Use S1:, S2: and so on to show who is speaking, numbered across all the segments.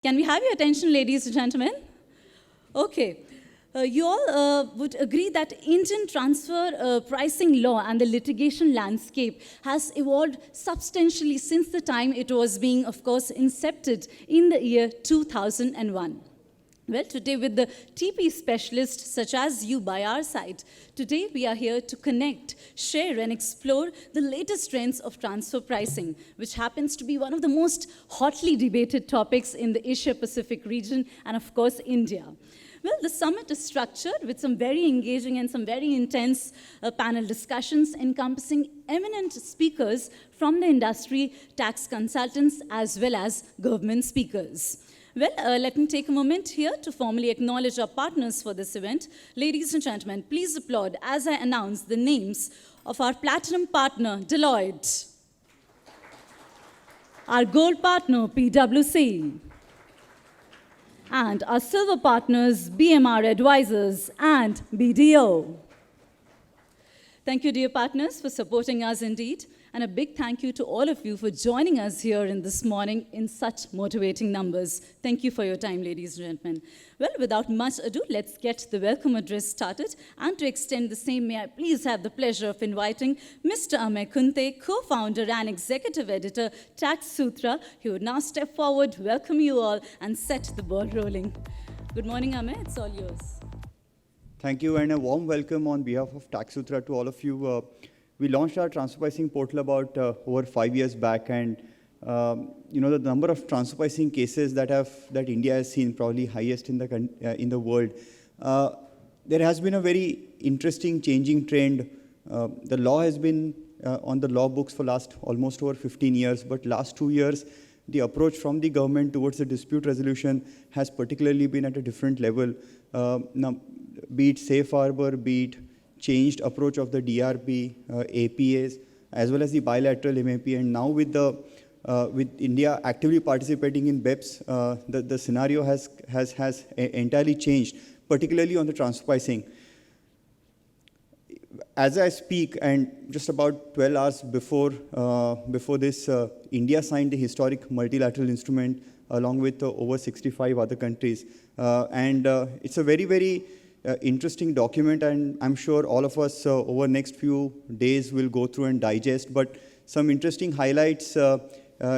S1: Can we have your attention, ladies and gentlemen? Okay. You all would agree that Indian transfer pricing law and the litigation landscape has evolved substantially since the time it was being, of course, incepted in the year 2001. Well, today with the TP specialists such as you by our side, today we are here to connect, share and explore the latest trends of transfer pricing, which happens to be one of the most hotly debated topics in the Asia-Pacific region and of course India. Well, the summit is structured with some very engaging and some very intense panel discussions encompassing eminent speakers from the industry, tax consultants as well as government speakers. Well, let me take a moment here to formally acknowledge our partners for this event. Ladies and gentlemen, please applaud as I announce the names of our platinum partner, Deloitte, our gold partner, PwC, and our silver partners, BMR Advisors and BDO. Thank you, dear partners, for supporting us indeed. And a big thank you to all of you for joining us here in this morning in such motivating numbers. Thank you for your time, ladies and gentlemen. Well, without much ado, let's get the welcome address started. And to extend the same, may I please have the pleasure of inviting Mr. Amey Kunte, co-founder and executive editor, Taxsutra. He would now step forward, welcome you all, and set the ball rolling. Good morning, Amey. It's all yours.
S2: Thank you, and a warm welcome on behalf of Taxsutra to all of you. We launched our transfer pricing portal about over 5 years back, and the number of transfer pricing cases that India has seen, probably highest in the world. There has been a very interesting changing trend. The law has been on the law books for last almost over 15 years, but last 2 years, the approach from the government towards the dispute resolution has particularly been at a different level. Now, be it safe harbor, be it changed approach of the DRP, APAs, as well as the bilateral MAP, and now with India actively participating in BEPS, the scenario has entirely changed, particularly on the transfer pricing. As I speak, and just about 12 hours before this, India signed the historic multilateral instrument along with over 65 other countries, and it's a very, very interesting document, and I'm sure all of us over the next few days will go through and digest. But some interesting highlights: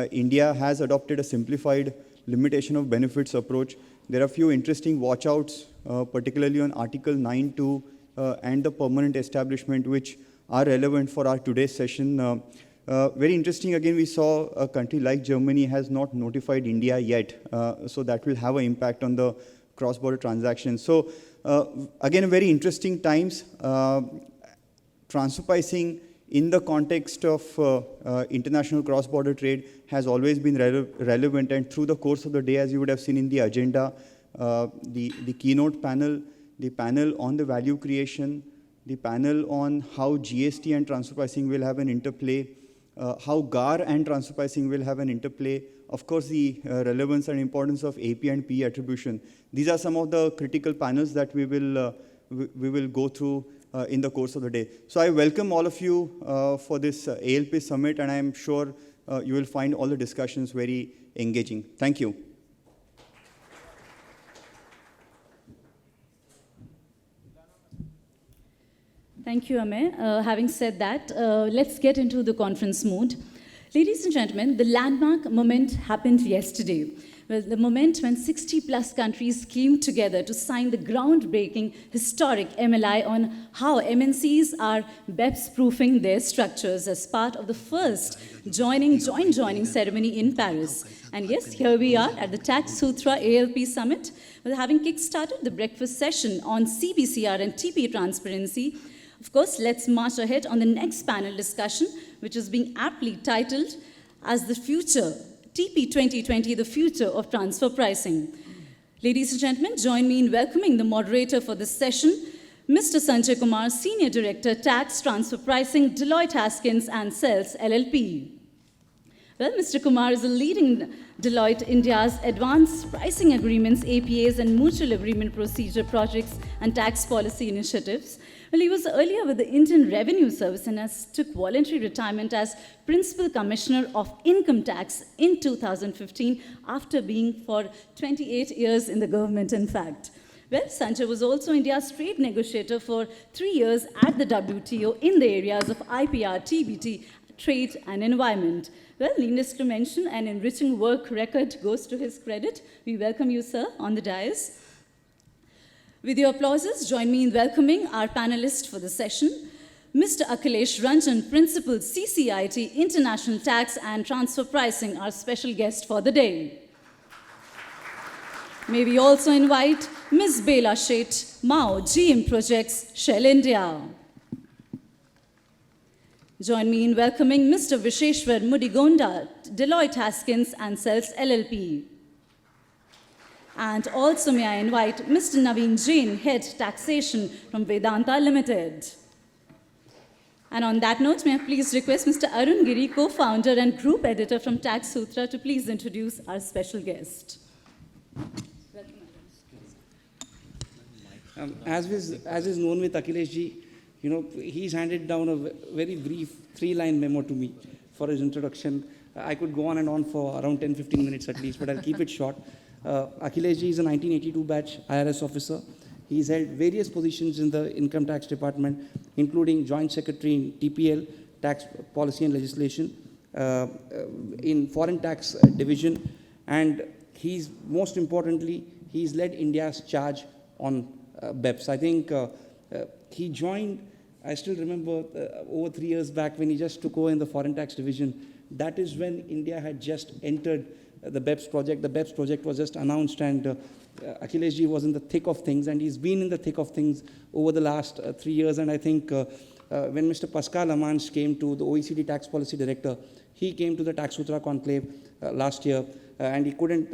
S2: India has adopted a simplified limitation of benefits approach. There are a few interesting watch-outs, particularly on Article 9.2 and the permanent establishment, which are relevant for our today's session. Very interesting, again, we saw a country like Germany has not notified India yet, so that will have an impact on the cross-border transactions. So, again, very interesting times. Transfer pricing in the context of international cross-border trade has always been relevant, and through the course of the day, as you would have seen in the agenda, the keynote panel, the panel on the value creation, the panel on how GST and transfer pricing will have an interplay, how GAR and transfer pricing will have an interplay, of course, the relevance and importance of AP and PE attribution. These are some of the critical panels that we will go through in the course of the day. So I welcome all of you for this ALP Summit, and I am sure you will find all the discussions very engaging. Thank you.
S1: Thank you, Amey. Having said that, let's get into the conference mood. Ladies and gentlemen, the landmark moment happened yesterday. Well, the moment when 60-plus countries came together to sign the groundbreaking, historic MLI on how MNCs are BEPS-proofing their structures as part of the first joint joining ceremony in Paris. And yes, here we are at the Taxsutra ALP Summit, well, having kick-started the breakfast session on CBCR and TP transparency. Of course, let's march ahead on the next panel discussion, which is being aptly titled as the future, TP 2020, the future of transfer pricing. Ladies and gentlemen, join me in welcoming the moderator for this session, Mr. Sanjay Kumar, Senior Director, Tax Transfer Pricing, Deloitte Haskins and Sells LLP. Well, Mr. Kumar is a leading Deloitte India's advanced pricing agreements, APAs, and mutual agreement procedure projects and tax policy initiatives. Well, he was earlier with the Indian Revenue Service and has took voluntary retirement as Principal Commissioner of Income Tax in 2015 after being for 28 years in the government, in fact. Well, Sanjay was also India's trade negotiator for 3 years at the WTO in the areas of IPR, TBT, trade, and environment. Well, needless to mention, an enriching work record goes to his credit. We welcome you, sir, on the dais. With your applauses, join me in welcoming our panelists for the session. Mr. Akhilesh Ranjan, Principal, CCIT, International Tax and Transfer Pricing, our special guest for the day. May we also invite Ms. Bela Sheth, Mao, GM Projects, Shell India. Join me in welcoming Mr. Visheshwar Mudigonda, Deloitte Haskins and Sells LLP. And also may I invite Mr. Naveen Jain, Head Taxation from Vedanta Limited. And on that note, may I please request Mr. Arun Giri, co-founder and group editor from Taxsutra, to please introduce our special guest.
S3: As is known with Akhilesh ji, he's handed down a very brief 3-line memo to me for his introduction. I could go on and on for around 10-15 minutes at least, but I'll keep it short. Akhilesh ji is a 1982 batch IRS officer. He's held various positions in the income tax department, including joint secretary in TPL, tax policy and legislation, in foreign tax division, and he's most importantly, he's led India's charge on BEPS. I think he joined, I still remember over 3 years back when he just took over in the foreign tax division. That is when India had just entered the BEPS project. The BEPS project was just announced, and Akhilesh ji was in the thick of things, and he's been in the thick of things over the last 3 years. And I think when Mr. Pascal Amange came to the OECD tax policy director, he came to the Taxsutra conclave last year, and he couldn't,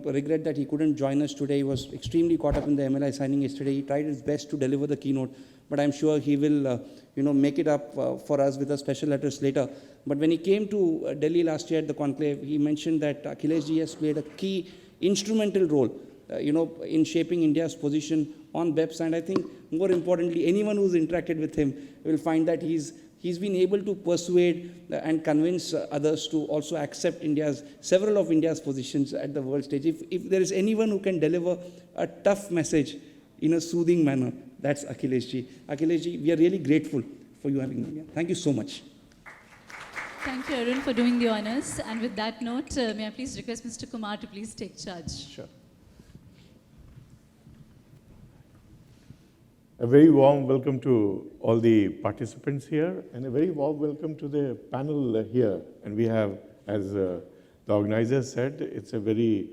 S3: regret that he couldn't join us today. He was extremely caught up in the MLI signing yesterday. He tried his best to deliver the keynote, but I'm sure he will, make it up for us with a special address later. But when he came to Delhi last year at the conclave, he mentioned that Akhilesh ji has played a key instrumental role, in shaping India's position on BEPS. And I think, more importantly, anyone who's interacted with him will find that he's been able to persuade and convince others to also accept several of India's positions at the world stage. If there is anyone who can deliver a tough message in a soothing manner, that's Akhilesh ji. Akhilesh ji, we are really grateful for you having me here. Thank you so much.
S1: Thank you, Arun, for doing the honors. And with that note, may I please request Mr. Kumar to please take charge.
S4: Sure. A very warm welcome to all the participants here, and a very warm welcome to the panel here. And we have, as the organizer said, it's a very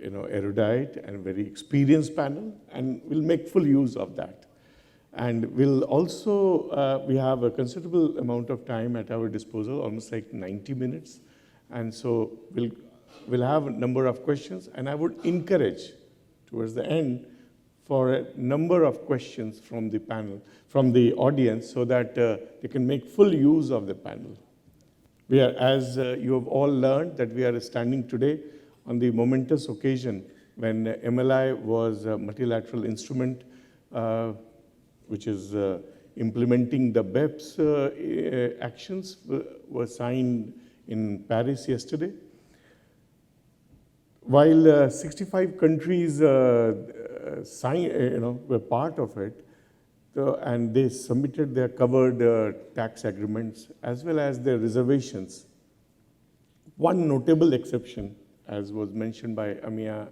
S4: erudite and very experienced panel, and we'll make full use of that. And we'll also, we have a considerable amount of time at our disposal, almost like 90 minutes. And so we'll have a number of questions, and I would encourage towards the end for a number of questions from the panel, from the audience, so that they can make full use of the panel. We are, as you have all learned, that we are standing today on the momentous occasion when MLI was a multilateral instrument which is implementing the BEPS actions, was signed in Paris yesterday. While 65 countries were part of it, and they submitted their covered tax agreements as well as their reservations. One notable exception, as was mentioned by Amia,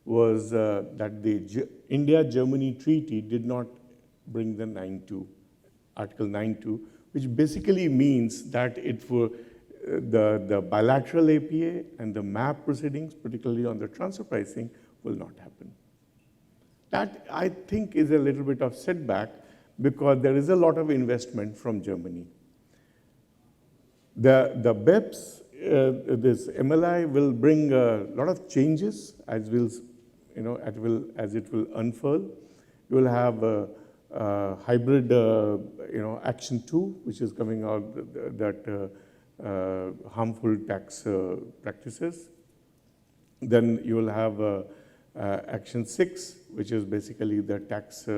S4: was that the India-Germany treaty did not bring the Article 9.2, which basically means that the bilateral APA and the MAP proceedings, particularly on the transfer pricing, will not happen. That, I think, is a little bit of setback because there is a lot of investment from Germany. The BEPS, this MLI will bring a lot of changes as it will unfurl. You will have a hybrid, Action 2, which is coming out that harmful tax practices. Then you will have Action 6, which is basically the tax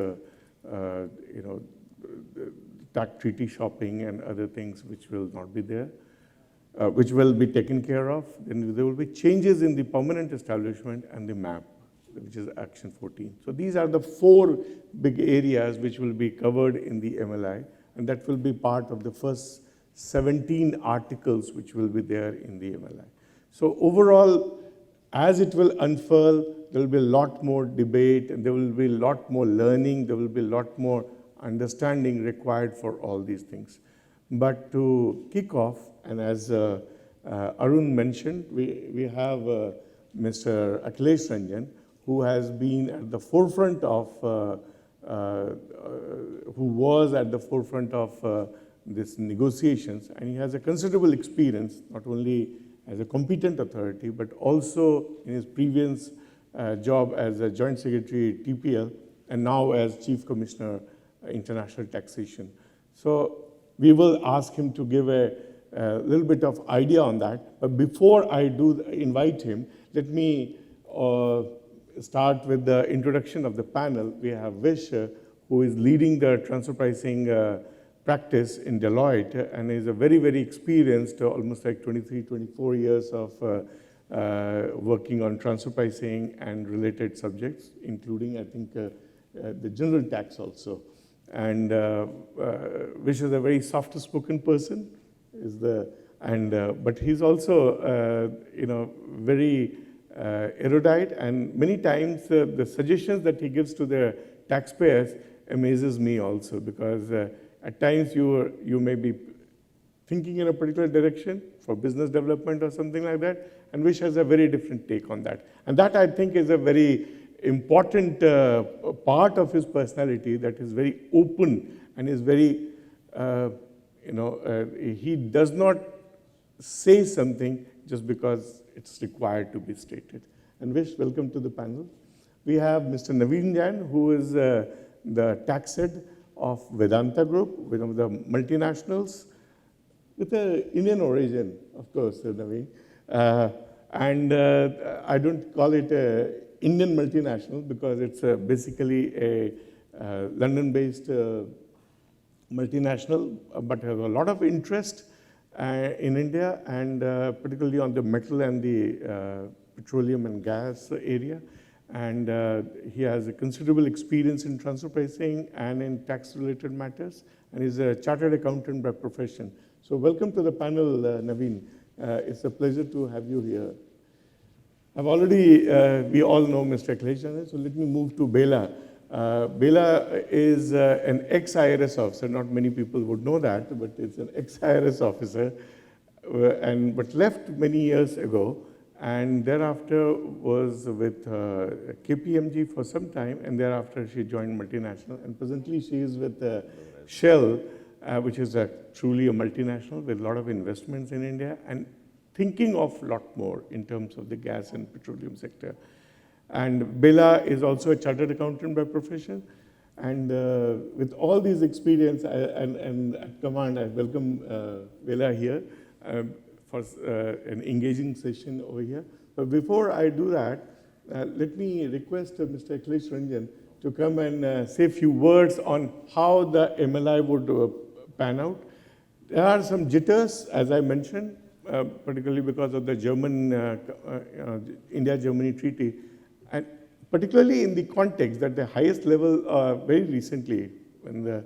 S4: you know, the tax treaty shopping and other things which will not be there, which will be taken care of. Then there will be changes in the permanent establishment and the map, which is Action 14. So these are the 4 big areas which will be covered in the MLI, and that will be part of the first 17 articles which will be there in the MLI. So overall, as it will unfurl, there will be a lot more debate, and there will be a lot more learning, there will be a lot more understanding required for all these things. But to kick off, and as Arun mentioned, we have Mr. Akhilesh Ranjan, who has been at the forefront of, who was at the forefront of these negotiations, and he has a considerable experience, not only as a competent authority, but also in his previous job as a Joint Secretary TPL, and now as Chief Commissioner International Taxation. So we will ask him to give a little bit of idea on that. But before I do invite him, let me start with the introduction of the panel. We have Vish, who is leading the transfer pricing practice in Deloitte, and is a very, very experienced, almost like 23, 24 years of working on transfer pricing and related subjects, including, I think, the general tax also. And Vish is a very soft-spoken person, but he's also, very erudite, and many times the suggestions that he gives to the taxpayers amazes me also, because at times you may be thinking in a particular direction for business development or something like that, and Vish has a very different take on that. And that, I think, is a very important part of his personality, that is very open and is very, he does not say something just because it's required to be stated. And Vish, welcome to the panel. We have Mr. Naveen Jain, who is the tax head of Vedanta Group, one of the multinationals, with an Indian origin, of course, Naveen. And I don't call it an Indian multinational, because it's basically a London-based multinational, but has a lot of interest in India, and particularly on the metal and the petroleum and gas area. And he has a considerable experience in transfer pricing and in tax-related matters, and is a chartered accountant by profession. So welcome to the panel, Naveen. It's a pleasure to have you here. I've already, we all know Mr. Akhilesh Ranjan, so let me move to Bela. Bela is an ex-IRS officer. Not many people would know that, but it's an ex-IRS officer, but left many years ago, and thereafter was with KPMG for some time, and thereafter she joined multinational, and presently she is with Shell, which is truly a multinational with a lot of investments in India, and thinking of a lot more in terms of the gas and petroleum sector. And Bela is also a chartered accountant by profession, and with all these experience and at command, I welcome Bela here for an engaging session over here. But before I do that, let me request Mr. Akhilesh Ranjan to come and say a few words on how the MLI would pan out. There are some jitters, as I mentioned, particularly because of the India-Germany treaty, and particularly in the context that the highest level, very recently, when the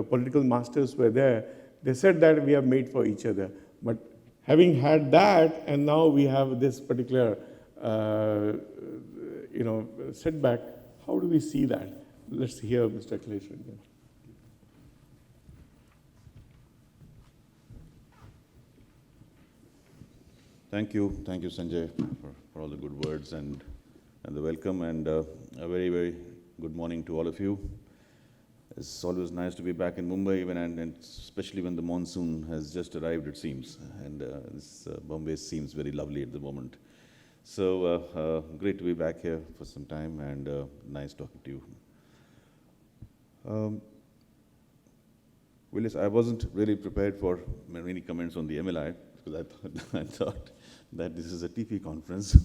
S4: political masters were there, they said that we are made for each other. But having had that, and now we have this particular, setback, how do we see that? Let's hear Mr. Akhilesh Ranjan.
S5: Thank you, Sanjay, for all the good words and the welcome, and a very, very good morning to all of you. It's always nice to be back in Mumbai, and especially when the monsoon has just arrived, it seems, and this Bombay seems very lovely at the moment. So great to be back here for some time, and nice talking to you. Willis, I wasn't really prepared for many comments on the MLI, because I thought that this is a TP conference.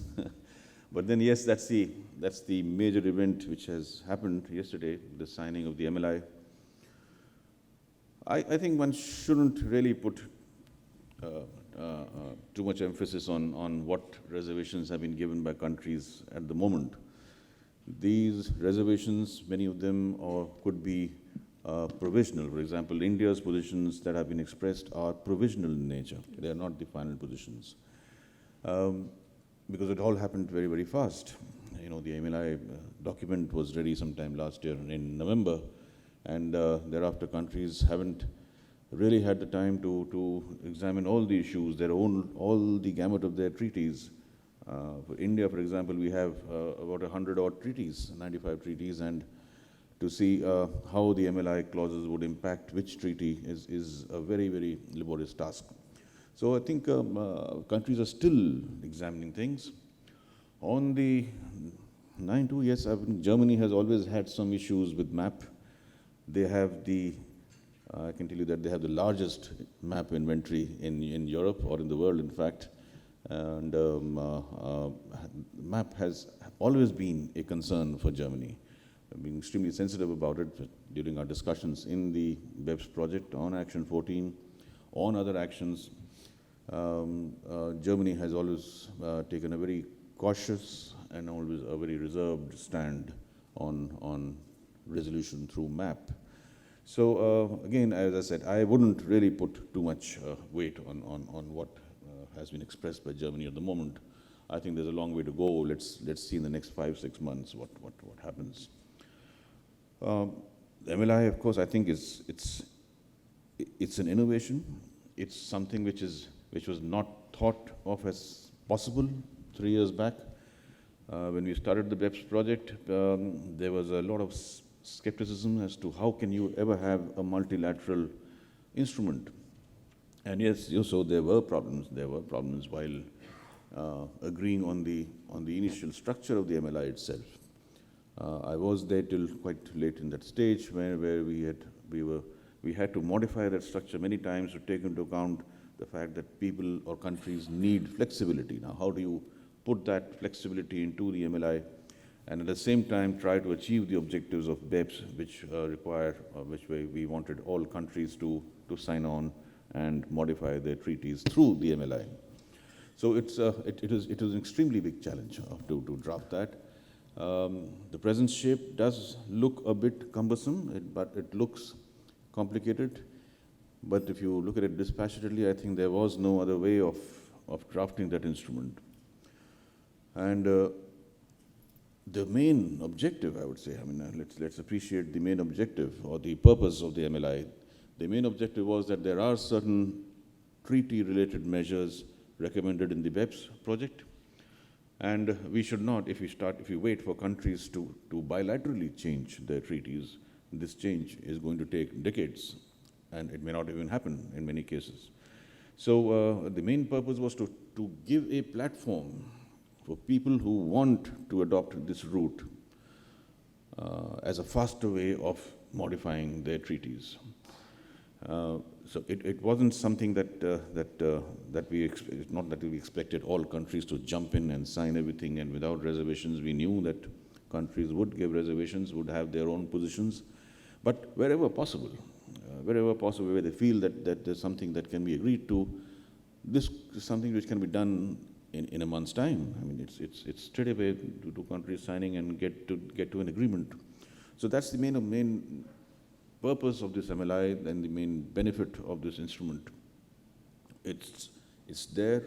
S5: But then, yes, that's the major event which has happened yesterday, the signing of the MLI. I think one shouldn't really put too much emphasis on what reservations have been given by countries at the moment. These reservations, many of them could be provisional. For example, India's positions that have been expressed are provisional in nature. They are not the final positions. Because it all happened very, very fast. You know, the MLI document was ready sometime last year in November, and thereafter countries haven't really had the time to examine all the issues, all the gamut of their treaties. For India, for example, we have about 100-odd treaties, 95 treaties, and to see how the MLI clauses would impact which treaty is a very, very laborious task. So I think countries are still examining things. On the 9-2, yes, Germany has always had some issues with map. They have I can tell you that they have the largest map inventory in Europe or in the world, in fact. And map has always been a concern for Germany. I've been extremely sensitive about it during our discussions in the BEPS project on Action 14, on other actions. Germany has always taken a very cautious and always a very reserved stand on resolution through map. So again, as I said, I wouldn't really put too much weight on what has been expressed by Germany at the moment. I think there's a long way to go. Let's see in the next 5-6 months what happens. MLI, of course, I think it's an innovation. It's something which was not thought of as possible 3 years back. When we started the BEPS project, there was a lot of skepticism as to how can you ever have a multilateral instrument. And yes, so there were problems. There were problems while agreeing on the initial structure of the MLI itself. I was there till quite late in that stage where we had to modify that structure many times to take into account the fact that people or countries need flexibility. Now, how do you put that flexibility into the MLI and at the same time try to achieve the objectives of BEPS, which we wanted all countries to sign on and modify their treaties through the MLI. So it was an extremely big challenge to draft that. The present shape does look a bit cumbersome, but it looks complicated. But if you look at it dispassionately, I think there was no other way of drafting that instrument. And the main objective, I would say, let's appreciate the main objective or the purpose of the MLI. The main objective was that there are certain treaty-related measures recommended in the BEPS project, and we should not, if we wait for countries to bilaterally change their treaties, this change is going to take decades, and it may not even happen in many cases. So the main purpose was to give a platform for people who want to adopt this route as a faster way of modifying their treaties. So it wasn't something that we expected all countries to jump in and sign everything, and without reservations. We knew that countries would give reservations, would have their own positions, but wherever possible, where they feel that there's something that can be agreed to, this is something which can be done in a month's time. I mean, it's straight away to two countries signing and get to an agreement. So that's the main purpose of this MLI and the main benefit of this instrument. It's there,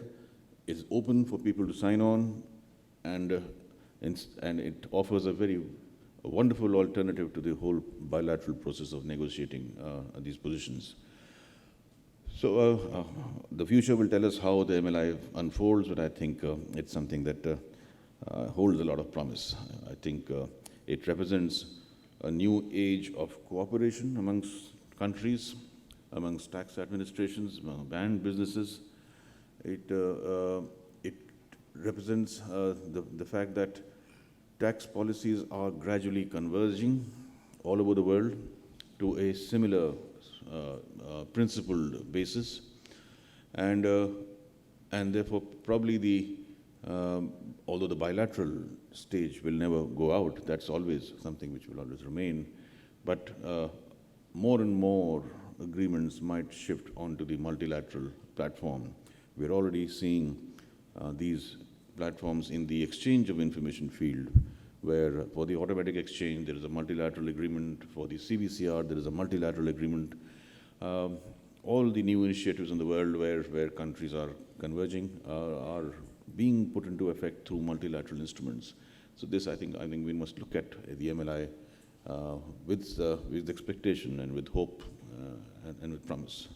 S5: it's open for people to sign on, and it offers a wonderful alternative to the whole bilateral process of negotiating these positions. So the future will tell us how the MLI unfolds, but I think it's something that holds a lot of promise. I think it represents a new age of cooperation amongst countries, amongst tax administrations, and businesses. It represents the fact that tax policies are gradually converging all over the world to a similar principled basis, and therefore probably Although the bilateral stage will never go out, that's always something which will always remain. But more and more agreements might shift onto the multilateral platform. We're already seeing these platforms in the exchange of information field, where for the automatic exchange, there is a multilateral agreement. For the CBCR, there is a multilateral agreement. All the new initiatives in the world where countries are converging are being put into effect through multilateral instruments. So this, I think we must look at the MLI with expectation and with hope and with promise.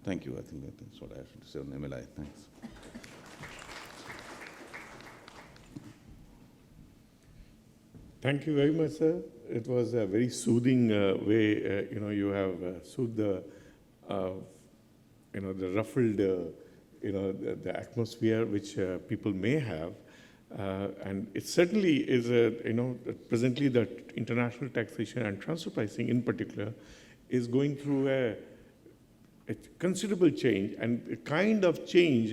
S5: Thank you. I think that's what I have to say on MLI. Thanks.
S4: Thank you very much, sir. It was a very soothing way. You have soothed the, the ruffled, the atmosphere which people may have, and it certainly is presently the international taxation and transfer pricing in particular is going through a considerable change, and a kind of change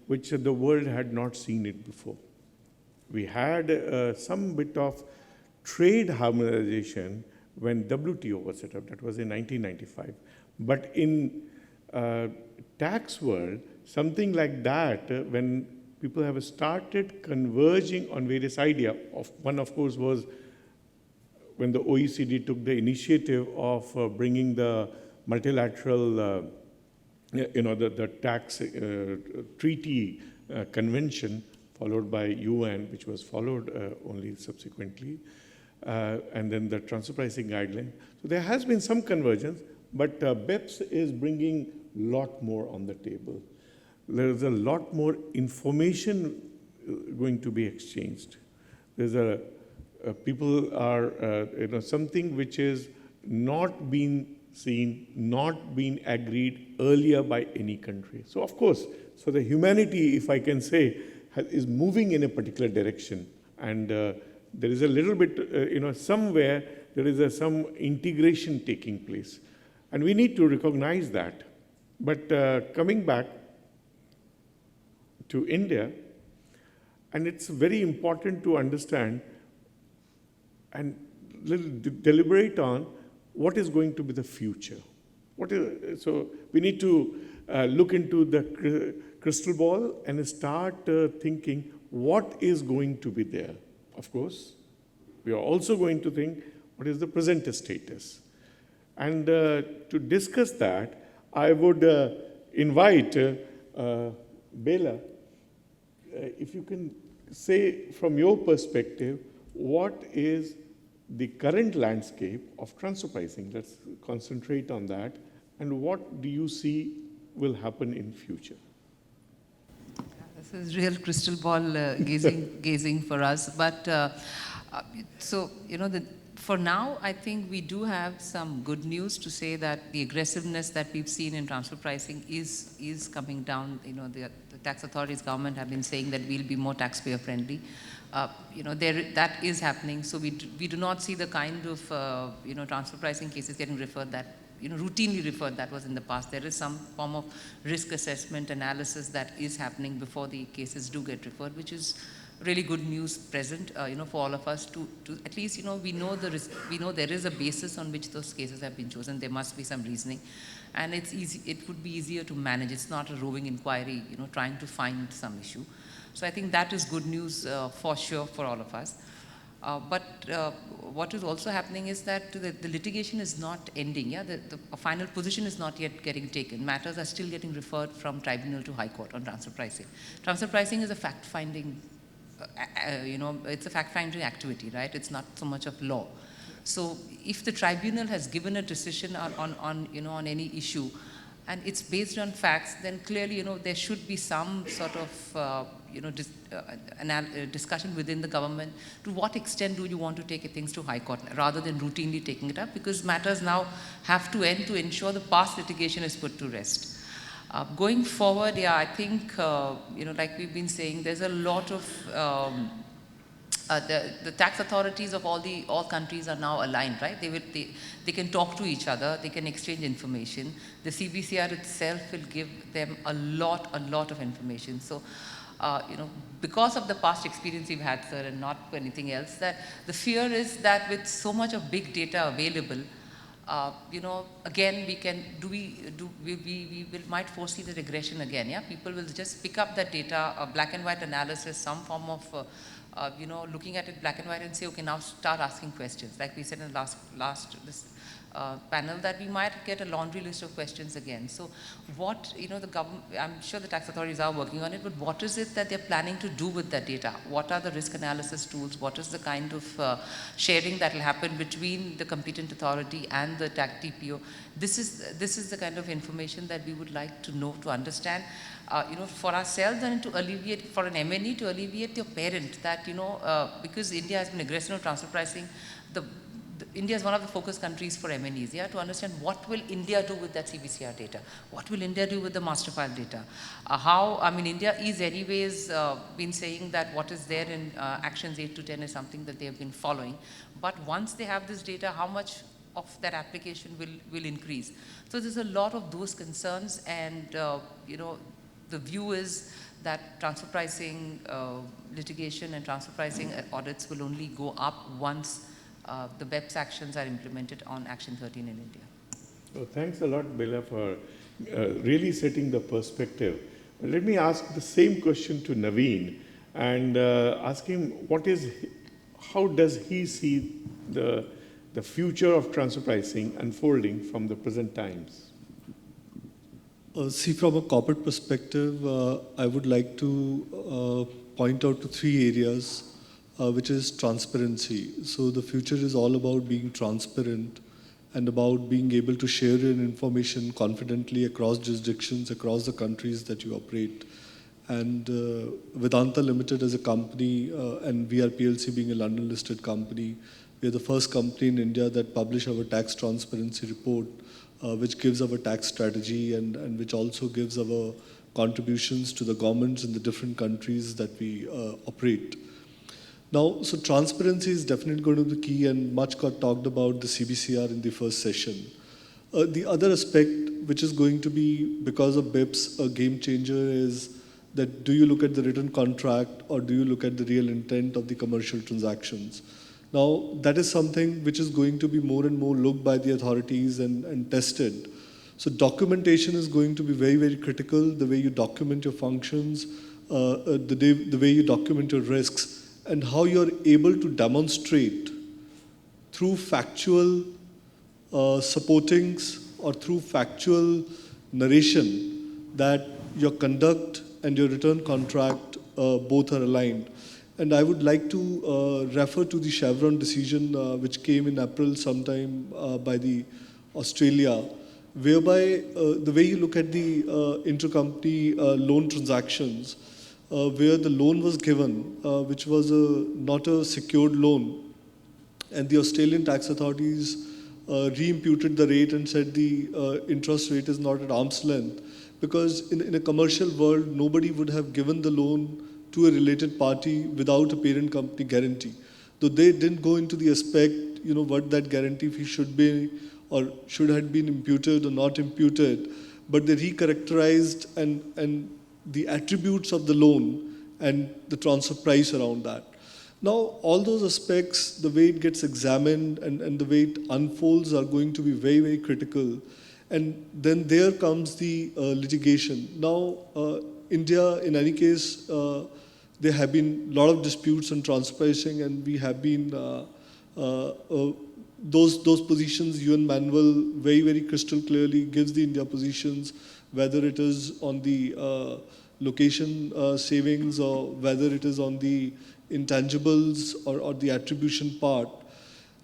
S4: which the world had not seen it before. We had some bit of trade harmonization when WTO was set up. That was in 1995. But in tax world, something like that, when people have started converging on various ideas, one of course was when the OECD took the initiative of bringing the multilateral, the tax treaty convention, followed by UN, which was followed only subsequently, and then the transfer pricing guideline. So there has been some convergence, but BEPS is bringing a lot more on the table. There is a lot more information going to be exchanged. There's people are, something which is not being seen, not being agreed earlier by any country. So of course, so the humanity, if I can say, is moving in a particular direction. And there is a little bit, somewhere there is some integration taking place. And we need to recognize that. But coming back to India, and it's very important to understand and deliberate on what is going to be the future. So we need to look into the crystal ball and start thinking what is going to be there. Of course, we are also going to think what is the present status. And to discuss that, I would invite Bela, if you can say from your perspective, what is the current landscape of transfer pricing? Let's concentrate on that. And what do you see will happen in future?
S6: This is real crystal ball gazing for us. But so, for now, I think we do have some good news to say that the aggressiveness that we've seen in transfer pricing is coming down. The tax authorities, government have been saying that we'll be more taxpayer friendly. That is happening. So we do not see the kind of transfer pricing cases getting referred that routinely referred that was in the past. There is some form of risk assessment analysis that is happening before the cases do get referred, which is really good news present, for all of us to at least, we know there is a basis on which those cases have been chosen. There must be some reasoning, and it's easy. It would be easier to manage. It's not a roving inquiry, trying to find some issue. So I think that is good news for sure for all of us. But what is also happening is that the litigation is not ending. Yeah, the final position is not yet getting taken. Matters are still getting referred from tribunal to high court on transfer pricing. Transfer pricing is a fact-finding, it's a fact-finding activity, right? It's not so much of law. So if the tribunal has given a decision on any issue, and it's based on facts, then clearly, there should be some sort of, discussion within the government. To what extent do you want to take things to high court rather than routinely taking it up? Because matters now have to end to ensure the past litigation is put to rest. Going forward, yeah, I think, like we've been saying, there's a lot of, the tax authorities of all countries are now aligned, right? They can talk to each other, they can exchange information. The CBCR itself will give them a lot of information. So because of the past experience we've had, sir, and not for anything else, that the fear is that with so much of big data available, again, we might foresee the regression again, yeah? People will just pick up that data, a black and white analysis, some form of, looking at it black and white and say, okay, now start asking questions. Like we said in the last panel, that we might get a laundry list of questions again. So what, the government, I'm sure the tax authorities are working on it, but what is it that they're planning to do with that data? What are the risk analysis tools? What is the kind of sharing that will happen between the competent authority and the tax TPO? This is the kind of information that we would like to know, to understand, for ourselves, and to alleviate, for an MNE, to alleviate your parent that, because India has been aggressive on transfer pricing, India is one of the focus countries for MNEs, yeah, to understand what will India do with that CBCR data? What will India do with the master file data? India is anyways been saying that what is there in actions 8 to 10 is something that they have been following. But once they have this data, how much of that application will increase? So there's a lot of those concerns, and the view is that transfer pricing litigation and transfer pricing audits will only go up once the BEPS actions are implemented on Action 13 in India.
S4: Oh, thanks a lot, Bella, for really setting the perspective. Let me ask the same question to Naveen and ask him how does he see the future of transfer pricing unfolding from the present times?
S7: See, from a corporate perspective, I would like to point out to 3 areas. Which is transparency. So the future is all about being transparent and about being able to share your information confidently across jurisdictions, across the countries that you operate. And Vedanta Limited as a company, and VR PLC being a London listed company, we are the first company in India that publish our tax transparency report, which gives our tax strategy and which also gives our contributions to the governments in the different countries that we operate. Now, so transparency is definitely going to be key, and much got talked about the CBCR in the first session. The other aspect, which is going to be, because of BEPS, a game changer, is that do you look at the written contract or do you look at the real intent of the commercial transactions? Now, that is something which is going to be more and more looked by the authorities and tested. So documentation is going to be very, very critical, the way you document your functions, the way you document your risks, and how you're able to demonstrate through factual supportings or through factual narration that your conduct and your return contract both are aligned. And I would like to refer to the Chevron decision which came in April sometime by the Australia, whereby the way you look at the intercompany loan transactions, where the loan was given, which was not a secured loan, and the Australian tax authorities re-imputed the rate and said the interest rate is not at arm's length, because in a commercial world, nobody would have given the loan to a related party without a parent company guarantee. Though they didn't go into the aspect, what that guarantee fee should be or should have been imputed or not imputed, but they recharacterized and the attributes of the loan and the transfer price around that. Now, all those aspects, the way it gets examined and the way it unfolds are going to be very, very critical. And then there comes the litigation. Now, India, in any case, there have been a lot of disputes on transfer pricing, and we have been, those positions, UN manual very, very crystal clearly gives the India positions, whether it is on the location savings or whether it is on the intangibles or the attribution part.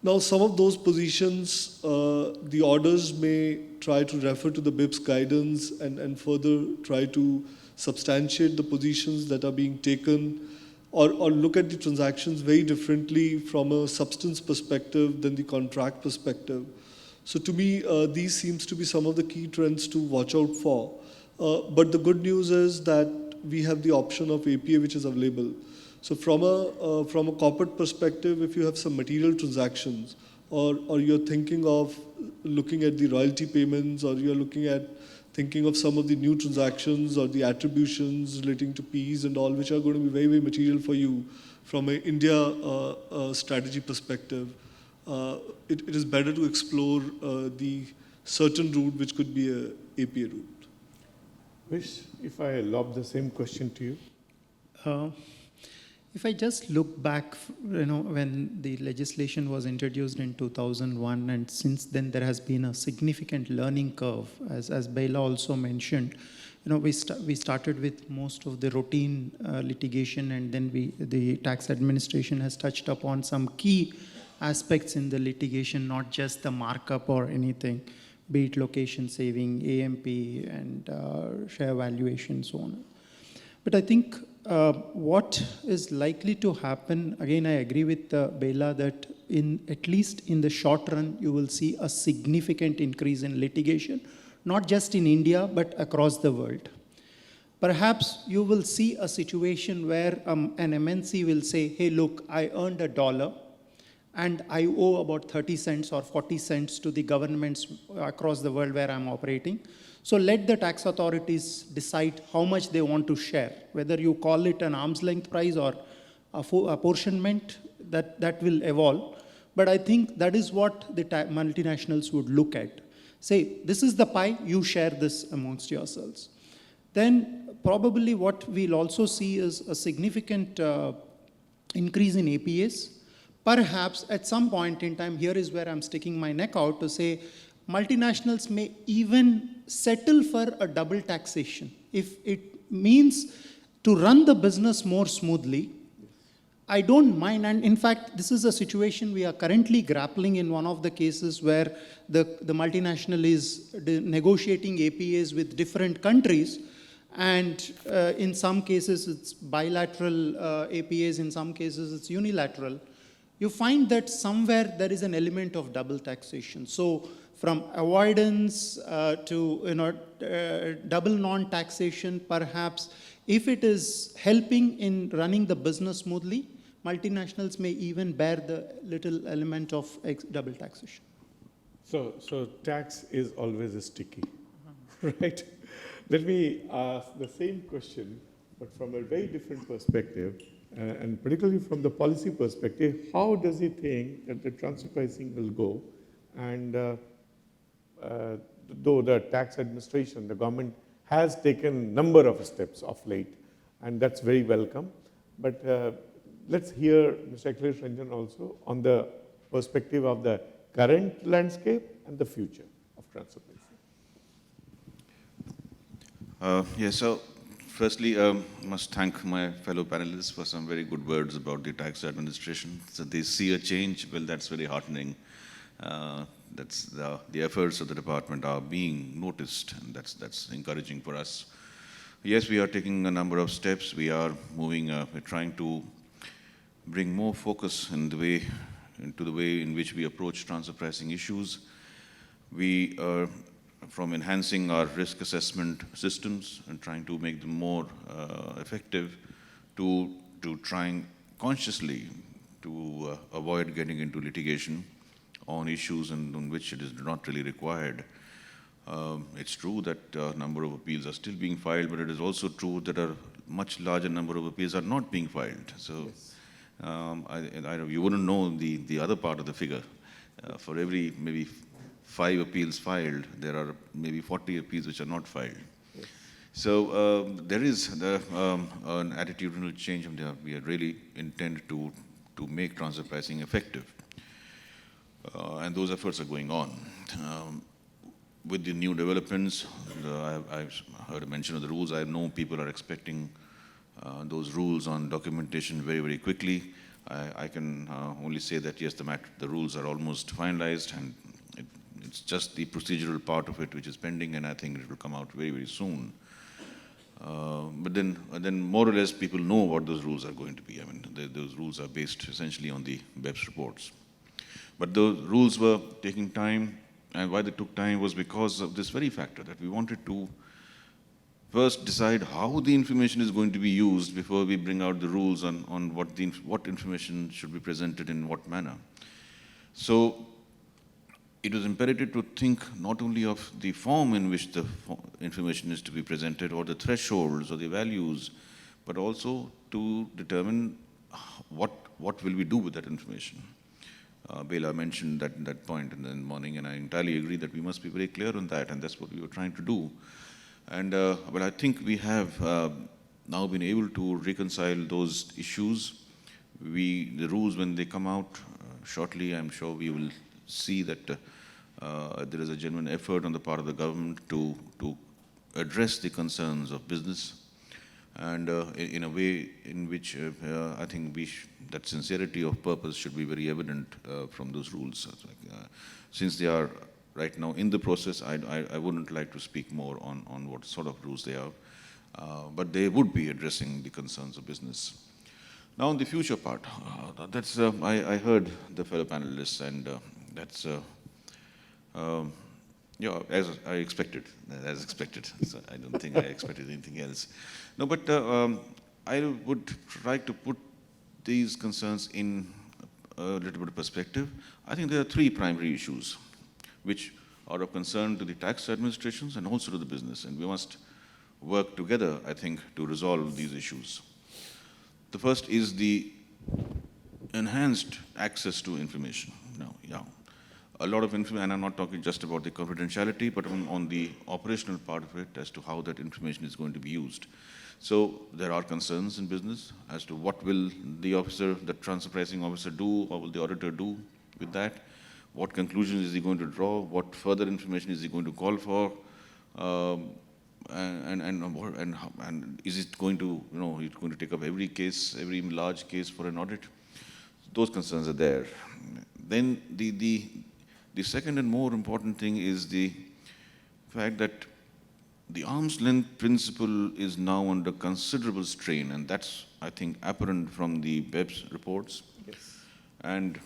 S7: Now, some of those positions, the orders may try to refer to the BIPS guidance and further try to substantiate the positions that are being taken, or look at the transactions very differently from a substance perspective than the contract perspective. So to me, these seems to be some of the key trends to watch out for. But the good news is that we have the option of APA which is available. So from a corporate perspective, if you have some material transactions, or you're thinking of looking at the royalty payments, or you're looking at thinking of some of the new transactions or the attributions relating to P's and all, which are going to be very, very material for you from an India strategy perspective. It is better to explore the certain route, which could be a APA route.
S4: Wish, if I lob the same question to you.
S8: If I just look back, when the legislation was introduced in 2001, and since then there has been a significant learning curve, as Bela also mentioned. We started with most of the routine litigation, and then the tax administration has touched upon some key aspects in the litigation, not just the markup or anything, be it location saving, AMP, and share valuation, so on. But I think what is likely to happen, again, I agree with Bela that at least in the short run, you will see a significant increase in litigation, not just in India, but across the world. Perhaps you will see a situation where an MNC will say, hey, look, I earned $1 and I owe about 30 cents or 40 cents to the governments across the world where I'm operating. So let the tax authorities decide how much they want to share, whether you call it an arm's length price or apportionment, that will evolve. But I think that is what the multinationals would look at. Say, this is the pie, you share this amongst yourselves. Then probably what we'll also see is a significant increase in APAs. Perhaps at some point in time, here is where I'm sticking my neck out to say, multinationals may even settle for a double taxation. If it means to run the business more smoothly, I don't mind. And in fact, this is a situation we are currently grappling in one of the cases where the multinational is negotiating APAs with different countries. And in some cases, it's bilateral APAs. In some cases, it's unilateral. You find that somewhere there is an element of double taxation. So from avoidance to double non-taxation, perhaps, if it is helping in running the business smoothly, multinationals may even bear the little element of double taxation.
S4: So tax is always sticky, right? Let me ask the same question, but from a very different perspective, and particularly from the policy perspective. How does he think that the transfer pricing will go? And though the tax administration, the government has taken a number of steps of late, and that's very welcome. But let's hear Mr. Akhilesh Ranjan also on the perspective of the current landscape and the future of transfer pricing.
S5: Yes, so firstly, I must thank my fellow panelists for some very good words about the tax administration. So they see a change, well, that's very heartening. That's the efforts of the department are being noticed, and that's encouraging for us. Yes, we are taking a number of steps. We are moving, we're trying to bring more focus into the way in which we approach transfer pricing issues. We are from enhancing our risk assessment systems and trying to make them more effective to trying consciously to avoid getting into litigation on issues on which it is not really required. It's true that a number of appeals are still being filed, but it is also true that a much larger number of appeals are not being filed. So yes. You wouldn't know the other part of the figure. For every maybe 5 appeals filed, there are maybe 40 appeals which are not filed. Yes. So there is an attitudinal change, and we are really intend to make transfer pricing effective. And those efforts are going on. With the new developments, I've heard a mention of the rules. I know people are expecting those rules on documentation very, very quickly. I can only say that yes, the rules are almost finalized, and it's just the procedural part of it which is pending, and I think it will come out very, very soon. But then more or less people know what those rules are going to be. I mean, those rules are based essentially on the BEPS reports. But those rules were taking time, and why they took time was because of this very factor, that we wanted to first decide how the information is going to be used before we bring out the rules on what information should be presented in what manner. So it was imperative to think not only of the form in which the information is to be presented or the thresholds or the values, but also to determine what will we do with that information. Bela mentioned that point in the morning, and I entirely agree that we must be very clear on that, and that's what we were trying to do. And but I think we have now been able to reconcile those issues. The rules, when they come out shortly, I'm sure we will see that there is a genuine effort on the part of the government to address the concerns of business, and in a way in which I think that sincerity of purpose should be very evident from those rules. Since they are right now in the process, I wouldn't like to speak more on what sort of rules they are, but they would be addressing the concerns of business. Now, on the future part, that's I heard the fellow panelists, and that's yeah, as I expected, So I don't think I expected anything else. No, but I would try to put these concerns in a little bit of perspective. I think there are three primary issues which are of concern to the tax administrations and also to the business, and we must work together, I think, to resolve these issues. The first is the enhanced access to information. A lot of information, and I'm not talking just about the confidentiality, but on the operational part of it as to how that information is going to be used. So there are concerns in business as to what will the officer, the transfer pricing officer do, or will the auditor do with that? What conclusions is he going to draw? What further information is he going to call for? And is it going to, it's going to take up every case, every large case for an audit? Those concerns are there. Then the second and more important thing is the fact that the arm's length principle is now under considerable strain, and that's, I think, apparent from the BEPS reports.
S4: Yes.
S5: And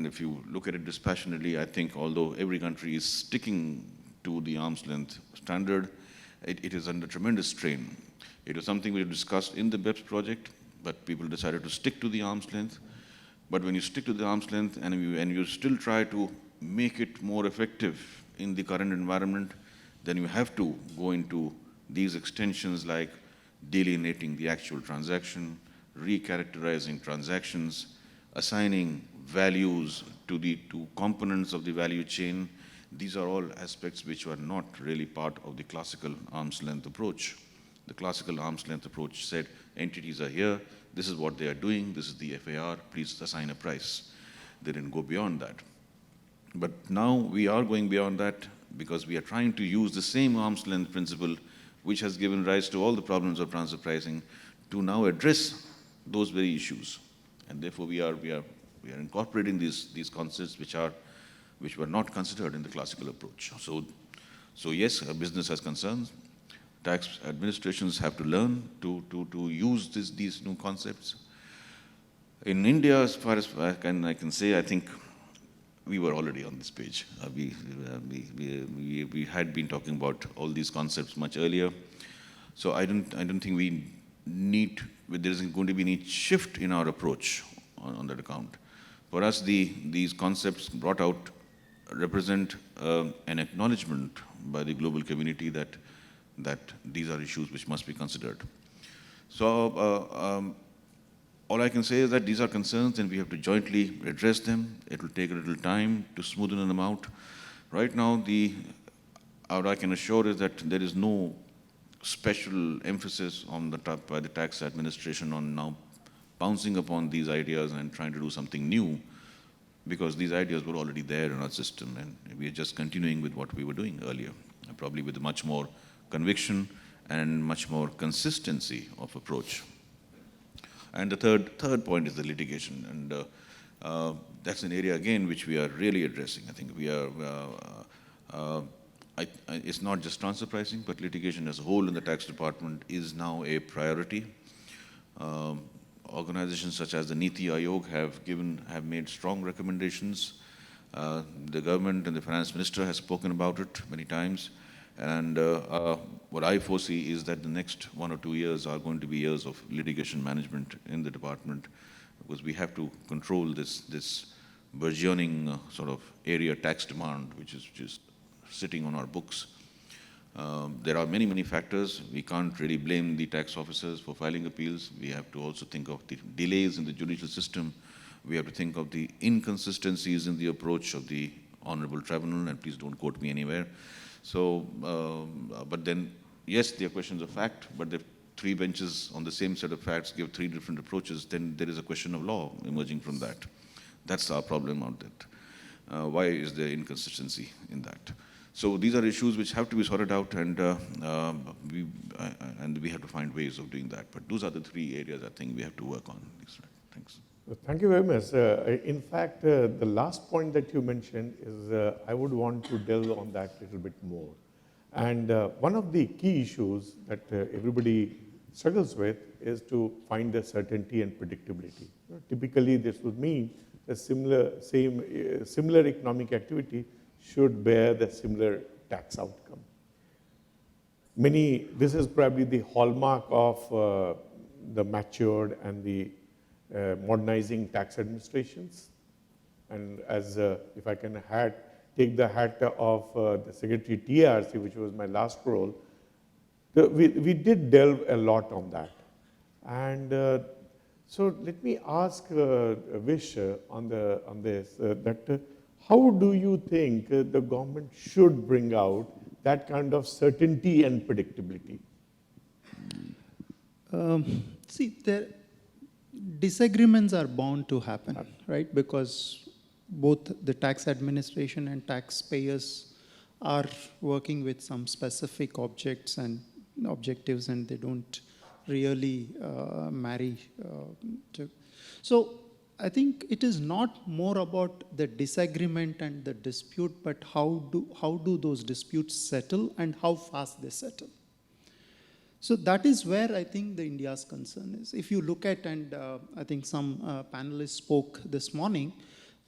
S5: if you look at it dispassionately, I think although every country is sticking to the arm's length standard, it is under tremendous strain. It was something we discussed in the BEPS project, but people decided to stick to the arm's length. But when you stick to the arm's length and you still try to make it more effective in the current environment, then you have to go into these extensions like delineating the actual transaction, recharacterizing transactions, assigning values to the two components of the value chain. These are all aspects which were not really part of the classical arm's length approach. The classical arm's length approach said entities are here, this is what they are doing, this is the FAR, please assign a price. They didn't go beyond that. But now we are going beyond that because we are trying to use the same arm's length principle which has given rise to all the problems of transfer pricing to now address those very issues. And therefore we are incorporating these concepts which were not considered in the classical approach. So yes, a business has concerns. Tax administrations have to learn to use these new concepts. In India, as far as I can say, I think we were already on this page. We had been talking about all these concepts much earlier. So I don't think there isn't going to be any shift in our approach on that account. For us, these concepts brought out represent an acknowledgement by the global community that these are issues which must be considered. So all I can say is that these are concerns and we have to jointly address them. It will take a little time to smoothen them out. Right now, what I can assure is that there is no special emphasis on by the tax administration on now pouncing upon these ideas and trying to do something new, because these ideas were already there in our system and we are just continuing with what we were doing earlier, probably with much more conviction and much more consistency of approach. And the third point is the litigation, and that's an area again which we are really addressing. I think it's not just transfer pricing, but litigation as a whole in the tax department is now a priority. Organizations such as the Niti Aayog have made strong recommendations. The government and the finance minister has spoken about it many times. And what I foresee is that the next 1 or 2 years are going to be years of litigation management in the department, because we have to control this burgeoning sort of area tax demand, which is just sitting on our books. There are many, many factors. We can't really blame the tax officers for filing appeals. We have to also think of the delays in the judicial system. We have to think of the inconsistencies in the approach of the Honorable Tribunal, and please don't quote me anywhere. So, but then, yes, there are questions of fact, but if three benches on the same set of facts give three different approaches, then there is a question of law emerging from that. That's our problem out there. Why is there inconsistency in that? So these are issues which have to be sorted out, and we have to find ways of doing that. But those are the three areas I think we have to work on. Thanks.
S4: Thank you very much. In fact, the last point that you mentioned is I would want to delve on that a little bit more. And one of the key issues that everybody struggles with is to find the certainty and predictability. Typically, this would mean a similar economic activity should bear the similar tax outcome. This is probably the hallmark of the matured and the modernizing tax administrations. And as if I can take the hat of the Secretary TRC, which was my last role, we did delve a lot on that. And so let me ask Vish on this, that how do you think the government should bring out that kind of certainty and predictability?
S8: Disagreements are bound to happen, right? Because both the tax administration and taxpayers are working with some specific objectives, and they don't really marry. So I think it is not more about the disagreement and the dispute, but how do those disputes settle and how fast they settle. So that is where I think the India's concern is. If you look at, and I think some panelists spoke this morning,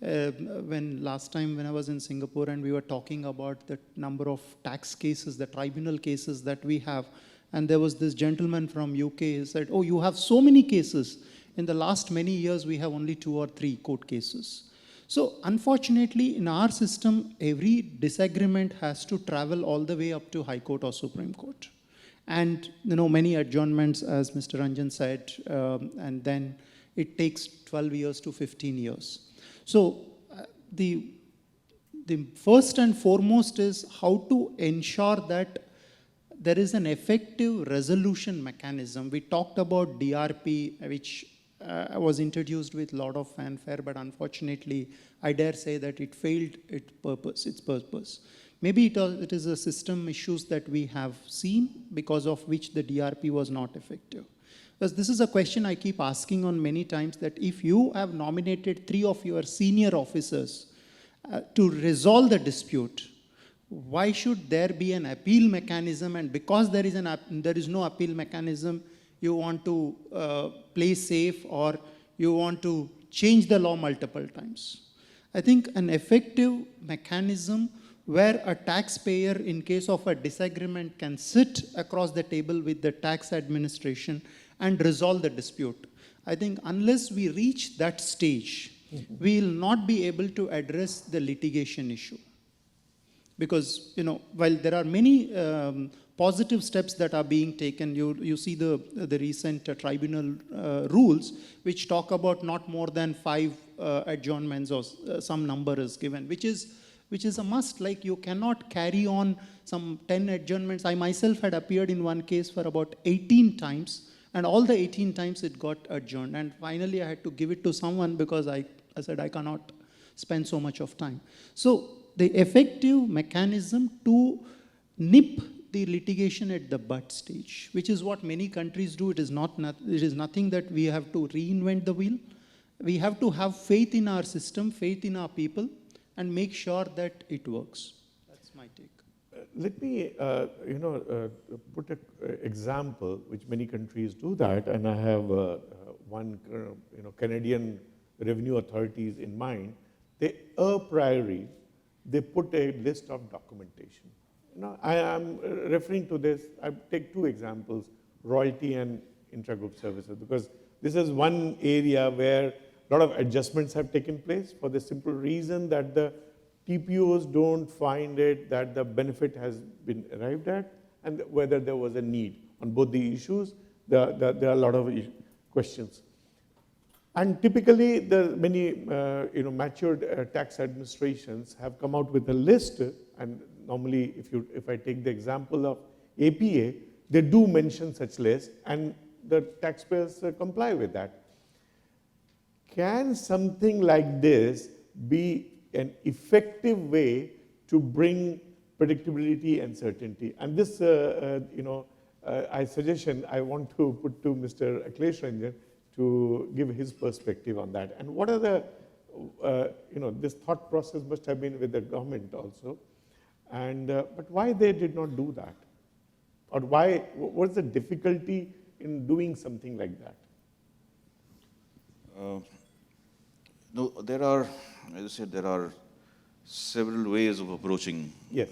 S8: last time when I was in Singapore and we were talking about the number of tax cases, the tribunal cases that we have, and there was this gentleman from UK who said, oh, you have so many cases. In the last many years, we have only 2 or 3 court cases. So unfortunately, in our system, every disagreement has to travel all the way up to High Court or Supreme Court. And many adjournments, as Mr. Ranjan said, and then it takes 12 years to 15 years. So the first and foremost is how to ensure that there is an effective resolution mechanism. We talked about DRP, which was introduced with a lot of fanfare, but unfortunately, I dare say that it failed its purpose. Maybe it is a system issues that we have seen because of which the DRP was not effective. Because this is a question I keep asking on many times, that if you have nominated 3 of your senior officers to resolve the dispute, why should there be an appeal mechanism? And because there is no appeal mechanism, you want to play safe, or you want to change the law multiple times. I think an effective mechanism where a taxpayer, in case of a disagreement, can sit across the table with the tax administration and resolve the dispute. I think unless we reach that stage, we will not be able to address the litigation issue. Because, while there are many positive steps that are being taken, you see the recent tribunal rules, which talk about not more than 5 adjournments, or some number is given, which is a must. Like, you cannot carry on some 10 adjournments. I myself had appeared in one case for about 18 times, and all the 18 times it got adjourned. And finally, I had to give it to someone because I said I cannot spend so much of time. So the effective mechanism to nip the litigation at the bud stage, which is what many countries do. It is nothing that we have to reinvent the wheel. We have to have faith in our system, faith in our people, and make sure that it works. That's my take.
S4: Let me, put an example which many countries do that, and I have one, Canadian revenue authorities in mind. They a priori, they put a list of documentation. I am referring to this. I take 2 examples: royalty and intragroup services, because this is one area where lot of adjustments have taken place for the simple reason that the TPOs don't find it that the benefit has been arrived at and whether there was a need. On both the issues, there are a lot of questions. And typically, the many matured tax administrations have come out with a list. And normally, if I take the example of APA, they do mention such lists, and the taxpayers comply with that. Can something like this be an effective way to bring predictability and certainty? And this, suggestion I want to put to Mr. Akhilesh Ranjan to give his perspective on that. And what are the, this thought process must have been with the government also. And, but why they did not do that? Or why, what's the difficulty in doing something like that?
S5: No, there are, as I said, there are several ways of approaching
S4: Yes.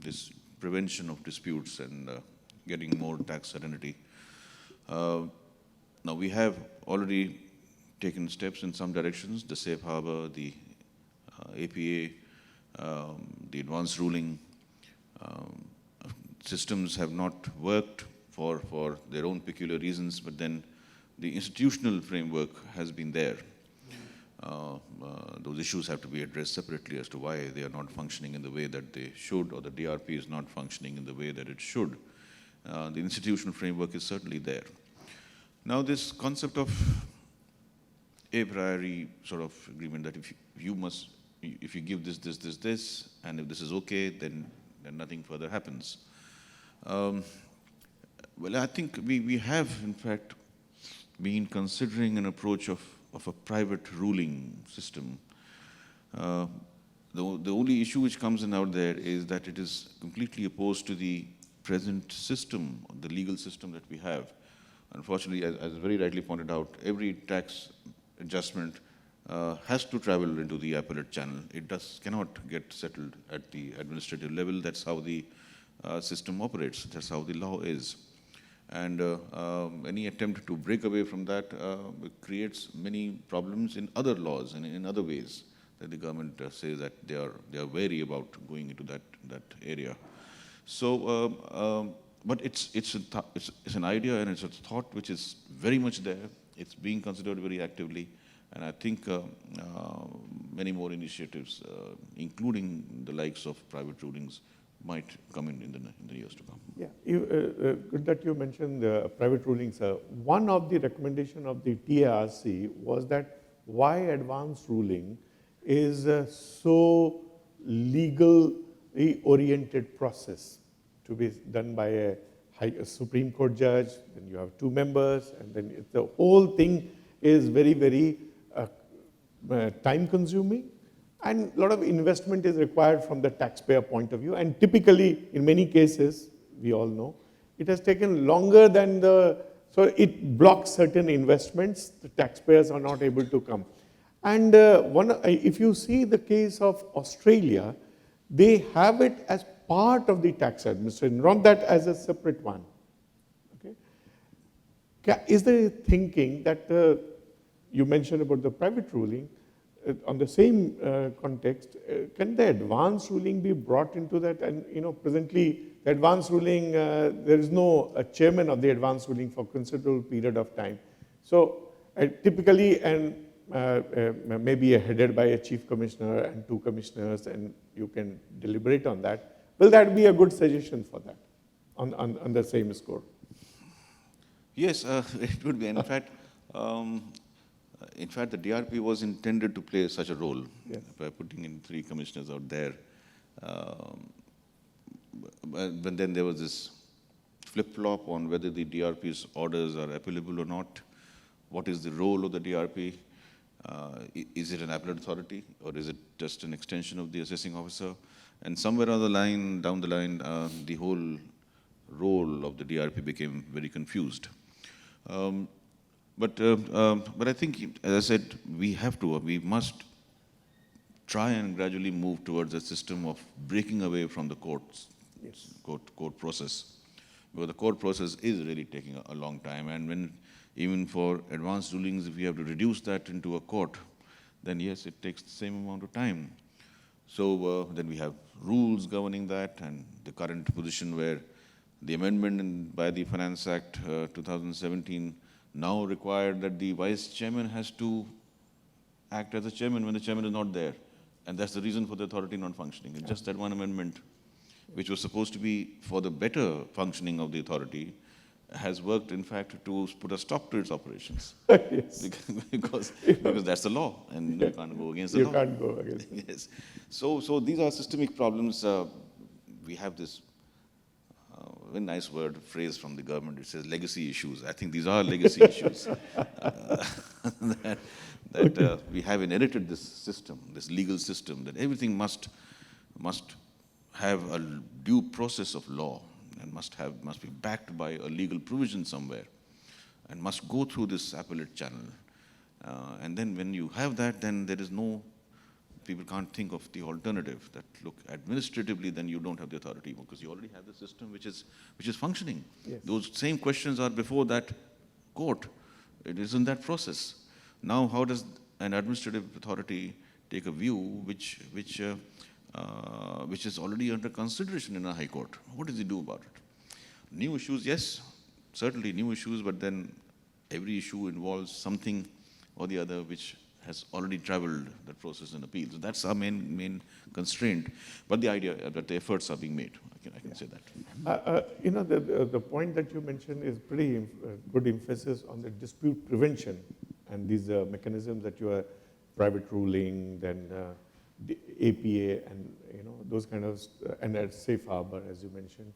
S5: This prevention of disputes and getting more tax certainty. Now, we have already taken steps in some directions, the safe harbor, the APA, the advanced ruling. Systems have not worked for their own peculiar reasons, but then the institutional framework has been there. Those issues have to be addressed separately as to why they are not functioning in the way that they should, or the DRP is not functioning in the way that it should. The institutional framework is certainly there. Now, this concept of a priori sort of agreement that if you give this, and if this is okay, then nothing further happens. Well, I think we have, in fact, been considering an approach of a private ruling system. The only issue which comes in out there is that it is completely opposed to the present system, the legal system that we have. Unfortunately, as very rightly pointed out, every tax adjustment has to travel into the appellate channel. It cannot get settled at the administrative level. That's how the system operates. That's how the law is. And any attempt to break away from that creates many problems in other laws and in other ways that the government says that they are wary about going into that area. So, but it's an idea and it's a thought which is very much there. It's being considered very actively, and I think many more initiatives, including the likes of private rulings, might come in the years to come.
S4: Yeah, good that you mentioned the private rulings. One of the recommendation of the TARC was that why advanced ruling is so legally oriented process to be done by a Supreme Court judge, then you have 2 members, and then the whole thing is very, very time consuming. And a lot of investment is required from the taxpayer point of view. And typically, in many cases, we all know, it has taken longer than so it blocks certain investments. The taxpayers are not able to come. And if you see the case of Australia, they have it as part of the tax administration, not that as a separate one. Okay? Is there thinking that you mentioned about the private ruling, on the same context, can the advanced ruling be brought into that? And presently, the advanced ruling, there is no chairman of the advanced ruling for considerable period of time. So typically, and maybe headed by a chief commissioner and 2 commissioners, and you can deliberate on that. Will that be a good suggestion for that on the same score?
S5: Yes, it would be. And in fact, the DRP was intended to play such a role, yes, by putting in 3 commissioners out there. But then there was this flip-flop on whether the DRP's orders are appealable or not. What is the role of the DRP? Is it an appellate authority, or is it just an extension of the assessing officer? And somewhere down the line, the whole role of the DRP became very confused. But I think, as I said, we must try and gradually move towards a system of breaking away from the court process. because the court process is really taking a long time. And when, even for advanced rulings, if we have to reduce that into a court, then yes, it takes the same amount of time. So then we have rules governing that, and the current position where the amendment by the Finance Act 2017 now required that the vice chairman has to act as a chairman when the chairman is not there. And that's the reason for the authority not functioning. It's just that one amendment, which was supposed to be for the better functioning of the authority, has worked, in fact, to put a stop to its operations.
S4: Yes.
S5: because that's the law, and you can't go against the law.
S4: You can't go against it.
S5: Yes. So these are systemic problems. We have this very nice phrase from the government. It says legacy issues. I think these are legacy issues. That we have inherited this system, this legal system, that everything must have a due process of law, and must be backed by a legal provision somewhere, and must go through this appellate channel. And then when you have that, then there is no, people can't think of the alternative, that look, administratively then you don't have the authority, because you already have the system which is functioning.
S4: Yes.
S5: Those same questions are before that court. It is in that process. Now, how does an administrative authority take a view which is already under consideration in a high court? What does he do about it? New issues, yes, certainly new issues, but then every issue involves something or the other which has already traveled that process in appeals. So that's our main constraint. But the idea that the efforts are being made, I can say that.
S4: The point that you mentioned is pretty good emphasis on the dispute prevention and these mechanisms that you are private ruling, then the APA, and those kind of and a safe harbor, as you mentioned.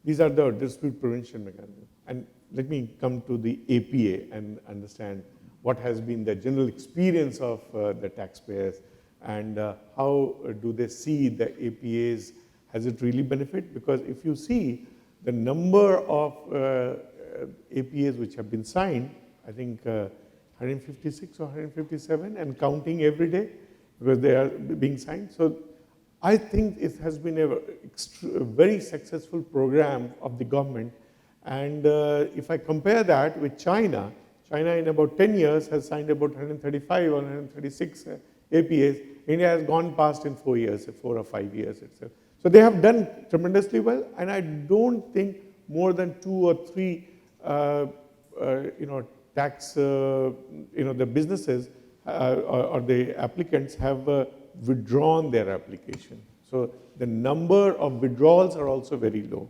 S4: These are the dispute prevention mechanisms. And let me come to the APA and understand what has been the general experience of the taxpayers, and how do they see the APAs? Has it really benefit? Because if you see the number of APAs which have been signed, I think 156 or 157 and counting every day, because they are being signed. So I think it has been a very successful program of the government. And if I compare that with China in about 10 years has signed about 135 or 136 APAs. India has gone past in 4 or 5 years itself. So they have done tremendously well, and I don't think more than 2 or 3 tax, the businesses or the applicants have withdrawn their application. So the number of withdrawals are also very low.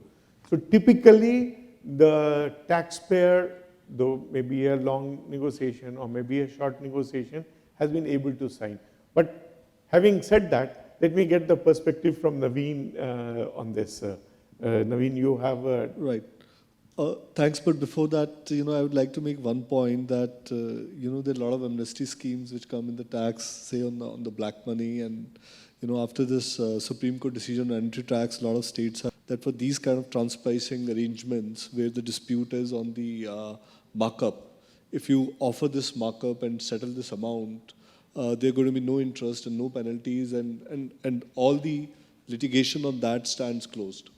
S4: So typically the taxpayer, though maybe a long negotiation or maybe a short negotiation, has been able to sign. But having said that, let me get the perspective from Naveen on this. Naveen, you have
S7: Right. Thanks, but before that, I would like to make one point that, there are a lot of amnesty schemes which come in the tax, say on the black money, and, after this Supreme Court decision on anti-tax, a lot of states have that for these kind of transpricing arrangements where the dispute is on the markup, if you offer this markup and settle this amount, there are going to be no interest and no penalties, and all the litigation on that stands closed.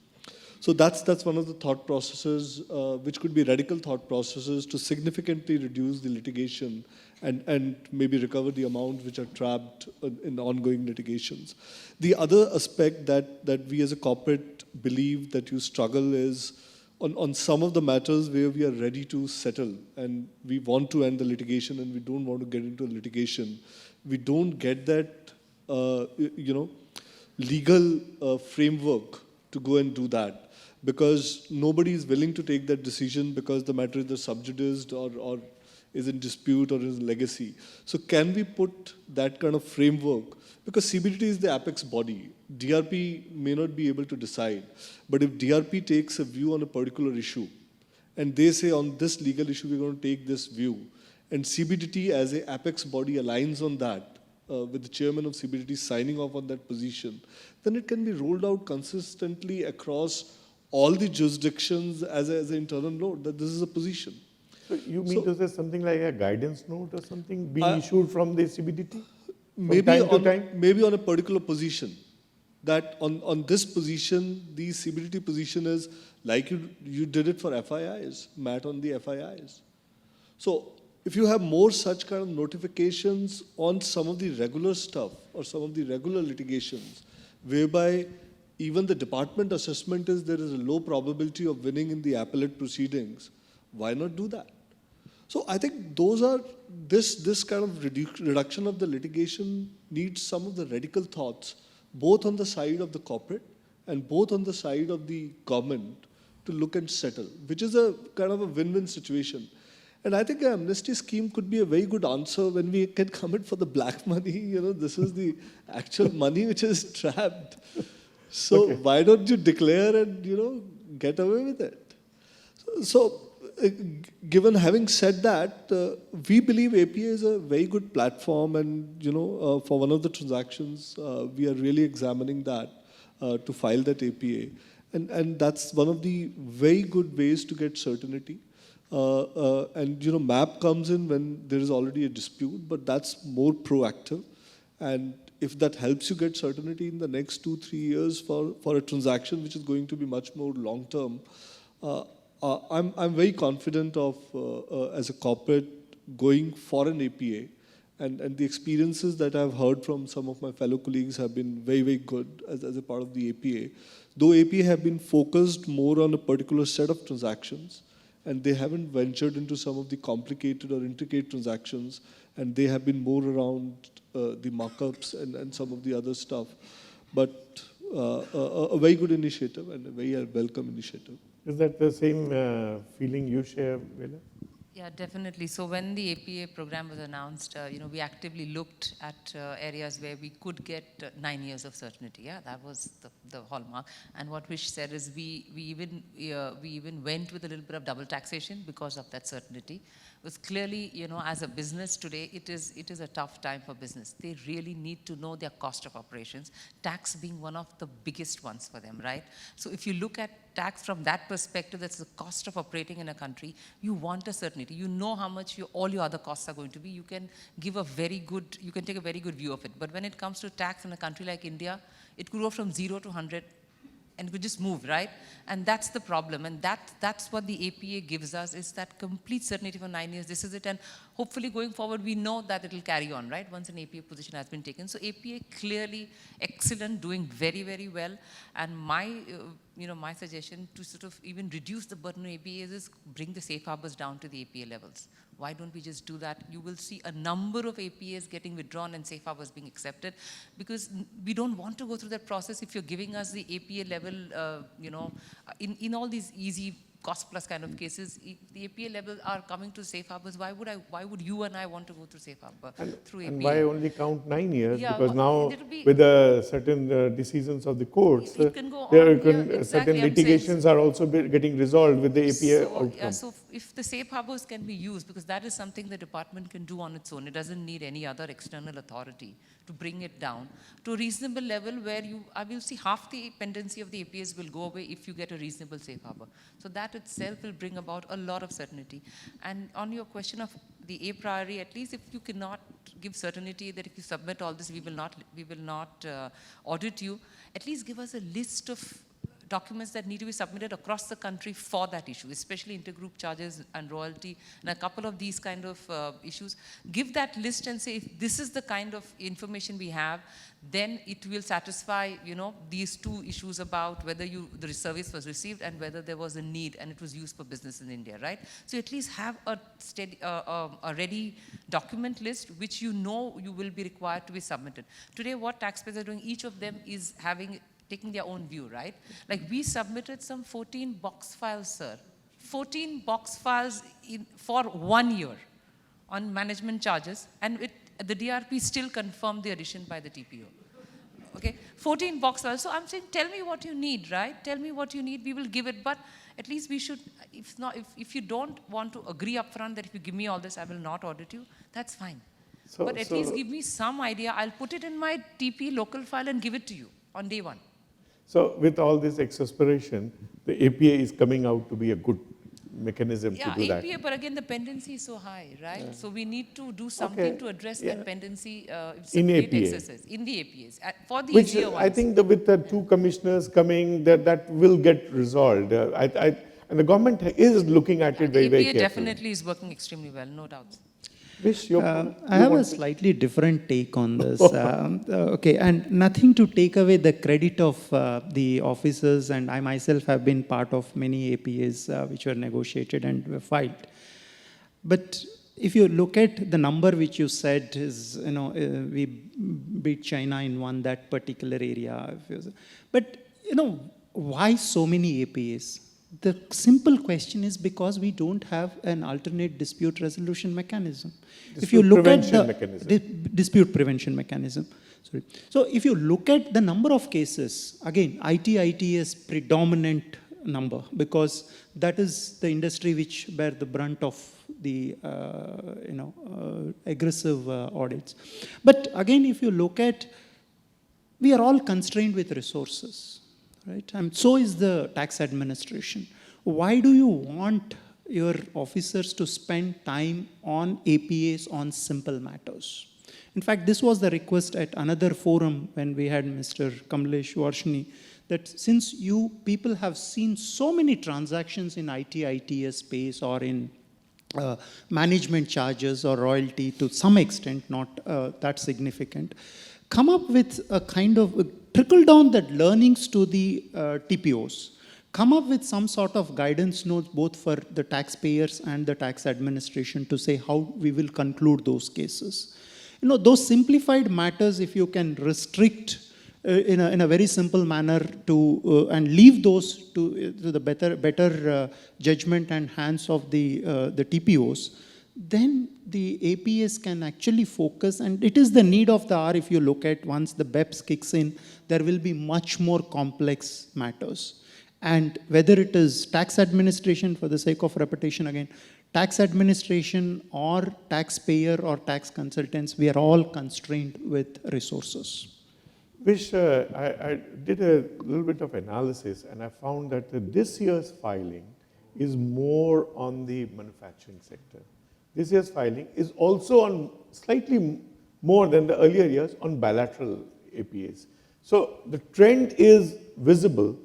S7: So that's one of the thought processes, which could be radical thought processes to significantly reduce the litigation and maybe recover the amount which are trapped in ongoing litigations. The other aspect that we as a corporate believe that you struggle is on some of the matters where we are ready to settle and we want to end the litigation and we don't want to get into litigation. We don't get that, legal framework to go and do that, because nobody is willing to take that decision because the matter is either subjudiced or is in dispute or is in legacy. So can we put that kind of framework? Because CBDT is the apex body. DRP may not be able to decide, but if DRP takes a view on a particular issue, and they say on this legal issue we're going to take this view, and CBDT as an apex body aligns on that, with the chairman of CBDT signing off on that position, then it can be rolled out consistently across all the jurisdictions as an internal note that this is a position.
S4: So you mean to say something like a guidance note or something being issued from the CBDT?
S7: Maybe on a particular position. that on this position, the CBDT position is like you did it for FIIs, Matt on the FIIs. So if you have more such kind of notifications on some of the regular stuff or some of the regular litigations, whereby even the department assessment is there is a low probability of winning in the appellate proceedings, why not do that? So I think those are, this kind of reduction of the litigation needs some of the radical thoughts, both on the side of the corporate and both on the side of the government to look and settle, which is a kind of a win-win situation. And I think an amnesty scheme could be a very good answer when we can commit for the black money. This is the actual money which is trapped. So why don't you declare and, get away with it? So given having said that, we believe APA is a very good platform, and for one of the transactions, we are really examining that to file that APA, and that's one of the very good ways to get certainty. And MAP comes in when there is already a dispute, but that's more proactive, and if that helps you get certainty in the next 2-3 years for a transaction which is going to be much more long term. I'm very confident of, as a corporate, going for an APA, and the experiences that I've heard from some of my fellow colleagues have been very, very good as a part of the APA. Though APA have been focused more on a particular set of transactions, and they haven't ventured into some of the complicated or intricate transactions, and they have been more around the markups and some of the other stuff. But a very good initiative and a very welcome initiative.
S4: Is that the same feeling you share, Vela?
S6: Yeah, definitely. So when the APA program was announced, we actively looked at areas where we could get 9 years of certainty. Yeah, that was the hallmark. And what Vish said is we even went with a little bit of double taxation because of that certainty. Because clearly, as a business today, it is a tough time for business. They really need to know their cost of operations, tax being one of the biggest ones for them, right? So if you look at tax from that perspective, that's the cost of operating in a country, you want a certainty. You know how much all your other costs are going to be. You can take a very good view of it. But when it comes to tax in a country like India, it could go from 0 to 100 and it could just move, right? And that's the problem. And that's what the APA gives us, is that complete certainty for 9 years. This is it. And hopefully going forward, we know that it will carry on, right? Once an APA position has been taken. So APA clearly excellent, doing very, very well. And my suggestion to sort of even reduce the burden on APA is bring the safe harbors down to the APA levels. Why don't we just do that? You will see a number of APAs getting withdrawn and safe harbors being accepted, because we don't want to go through that process. If you're giving us the APA level, in all these easy cost plus kind of cases, if the APA level are coming to safe harbors, why would you and I want to go through safe harbor through APA?
S4: And why only count 9 years?
S6: Yeah,
S4: because now
S6: be,
S4: with the certain decisions of the courts,
S6: can go
S4: there
S6: on,
S4: exactly, certain litigations are also getting resolved with the APA outcome.
S6: Yeah, so if the safe harbors can be used, because that is something the department can do on its own. It doesn't need any other external authority to bring it down to a reasonable level where I will see half the pendency of the APAs will go away if you get a reasonable safe harbor. So that itself will bring about a lot of certainty. And on your question of the a priori, at least if you cannot give certainty that if you submit all this, we will not audit you, at least give us a list of documents that need to be submitted across the country for that issue, especially intergroup charges and royalty and a couple of these kind of issues. Give that list and say, if this is the kind of information we have, then it will satisfy, these two issues about whether the service was received and whether there was a need and it was used for business in India, right? So at least have a ready document list which you will be required to be submitted. Today, what taxpayers are doing, each of them is taking their own view, right? Like we submitted some 14 box files, sir. 14 box files for 1 year on management charges, and the DRP still confirmed the addition by the TPO. Okay, 14 box files. So I'm saying, tell me what you need, right? Tell me what you need, we will give it, but at least we should, if you don't want to agree upfront that if you give me all this, I will not audit you, that's fine. But at least give me some idea, I'll put it in my TP local file and give it to you on day one.
S4: So with all this exasperation, the APA is coming out to be a good mechanism
S6: Yeah,
S4: to do that.
S6: APA, but again, the pendency is so high, right? So we need to do something
S4: Okay,
S6: to address
S4: yeah.
S6: that pendency. It's
S4: In
S6: a great
S4: APA.
S6: exercise. In the APAs, for the
S4: Which
S6: easier
S4: I
S6: ones.
S4: think with the two commissioners coming, that will get resolved. And the government is looking at it very, very
S6: APA
S4: carefully.
S6: definitely is working extremely well, no doubts.
S4: Wish
S8: I have a slightly different take on this. Okay, and nothing to take away the credit of the officers, and I myself have been part of many APAs which were negotiated and were filed. But if you look at the number which you said is, we beat China in that particular area. But, why so many APAs? The simple question is because we don't have an alternate dispute resolution mechanism. If you look at the dispute prevention mechanism, sorry. So if you look at the number of cases, again, IT is predominant number because that is the industry which bear the brunt of the aggressive audits. But again, if you look at, we are all constrained with resources. Right? And so is the tax administration. Why do you want your officers to spend time on APAs on simple matters? In fact, this was the request at another forum when we had Mr. Kamlesh Varshini, that since you people have seen so many transactions in ITS space or in management charges or royalty to some extent, not that significant, come up with a kind of trickle down that learnings to the TPOs. Come up with some sort of guidance notes both for the taxpayers and the tax administration to say how we will conclude those cases. Those simplified matters, if you can restrict in a very simple manner to and leave those to the better judgment and hands of the TPOs, then the APS can actually focus, and it is the need of the hour. If you look at once the BEPS kicks in, there will be much more complex matters. And whether it is tax administration, for the sake of repetition again, tax administration or taxpayer or tax consultants, we are all constrained with resources.
S4: Wish, I did a little bit of analysis and I found that this year's filing is more on the manufacturing sector. This year's filing is also on slightly more than the earlier years on bilateral APAs. So the trend is visible.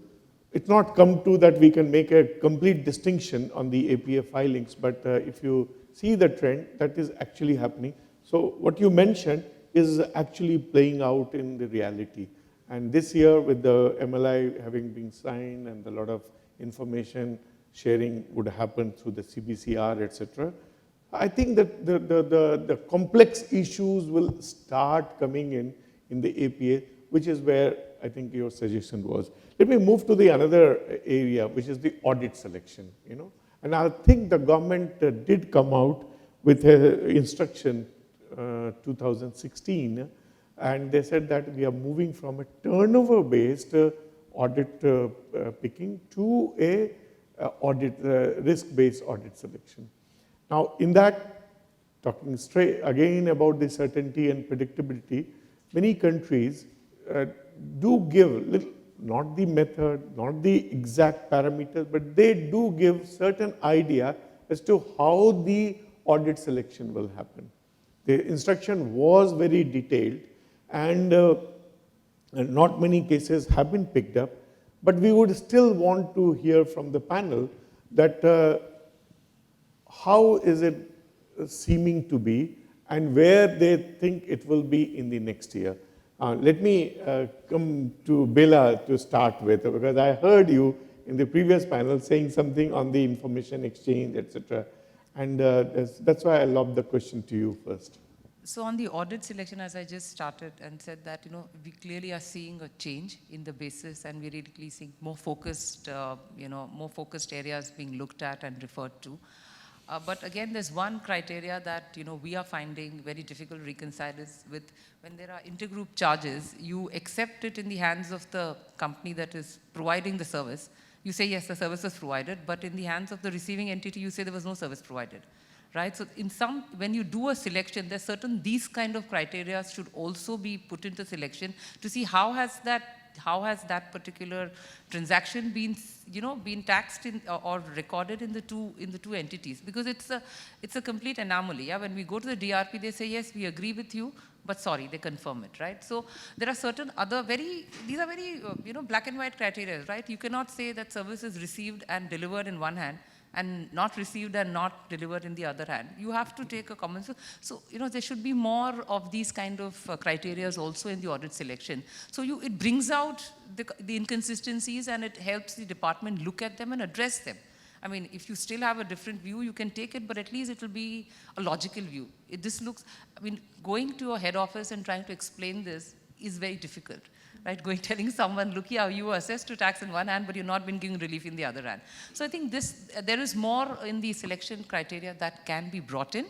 S4: It's not come to that we can make a complete distinction on the APA filings, but if you see the trend, that is actually happening. So what you mentioned is actually playing out in the reality. And this year with the MLI having been signed and a lot of information sharing would happen through the CBCR, etc., I think that the complex issues will start coming in the APA, which is where I think your suggestion was. Let me move to the another area, which is the audit selection. And I think the government did come out with an instruction 2016, and they said that we are moving from a turnover-based audit picking to a risk-based audit selection. Now, in that, talking straight again about the certainty and predictability, many countries do give, not the method, not the exact parameters, but they do give certain idea as to how the audit selection will happen. The instruction was very detailed and not many cases have been picked up, but we would still want to hear from the panel that how is it seeming to be and where they think it will be in the next year. Let me come to Bela to start with, because I heard you in the previous panel saying something on the information exchange, etc. And that's why I lobbed the question to you first.
S6: So on the audit selection, as I just started and said that, we clearly are seeing a change in the basis, and we're really seeing more focused, more focused areas being looked at and referred to. But again, there's one criteria that we are finding very difficult to reconcile is with when there are intergroup charges, you accept it in the hands of the company that is providing the service. You say, yes, the service was provided, but in the hands of the receiving entity, you say there was no service provided. Right? So when you do a selection, there's certain, these kind of criteria should also be put into selection to see how has that how has that particular transaction been, been taxed in, or recorded in the two entities? Because it's a complete anomaly. Yeah? When we go to the DRP, they say, yes, we agree with you, but sorry, they confirm it, right? So there are certain other these are very, black and white criteria, right? You cannot say that service is received and delivered in one hand and not received and not delivered in the other hand. You have to take a common sense. So, there should be more of these kind of criteria also in the audit selection. So it brings out the inconsistencies, and it helps the department look at them and address them. I mean, if you still have a different view, you can take it, but at least it will be a logical view. Going to a head office and trying to explain this is very difficult. Right, telling someone, look here, you assessed to tax in one hand, but you've not been giving relief in the other hand. So I think there is more in the selection criteria that can be brought in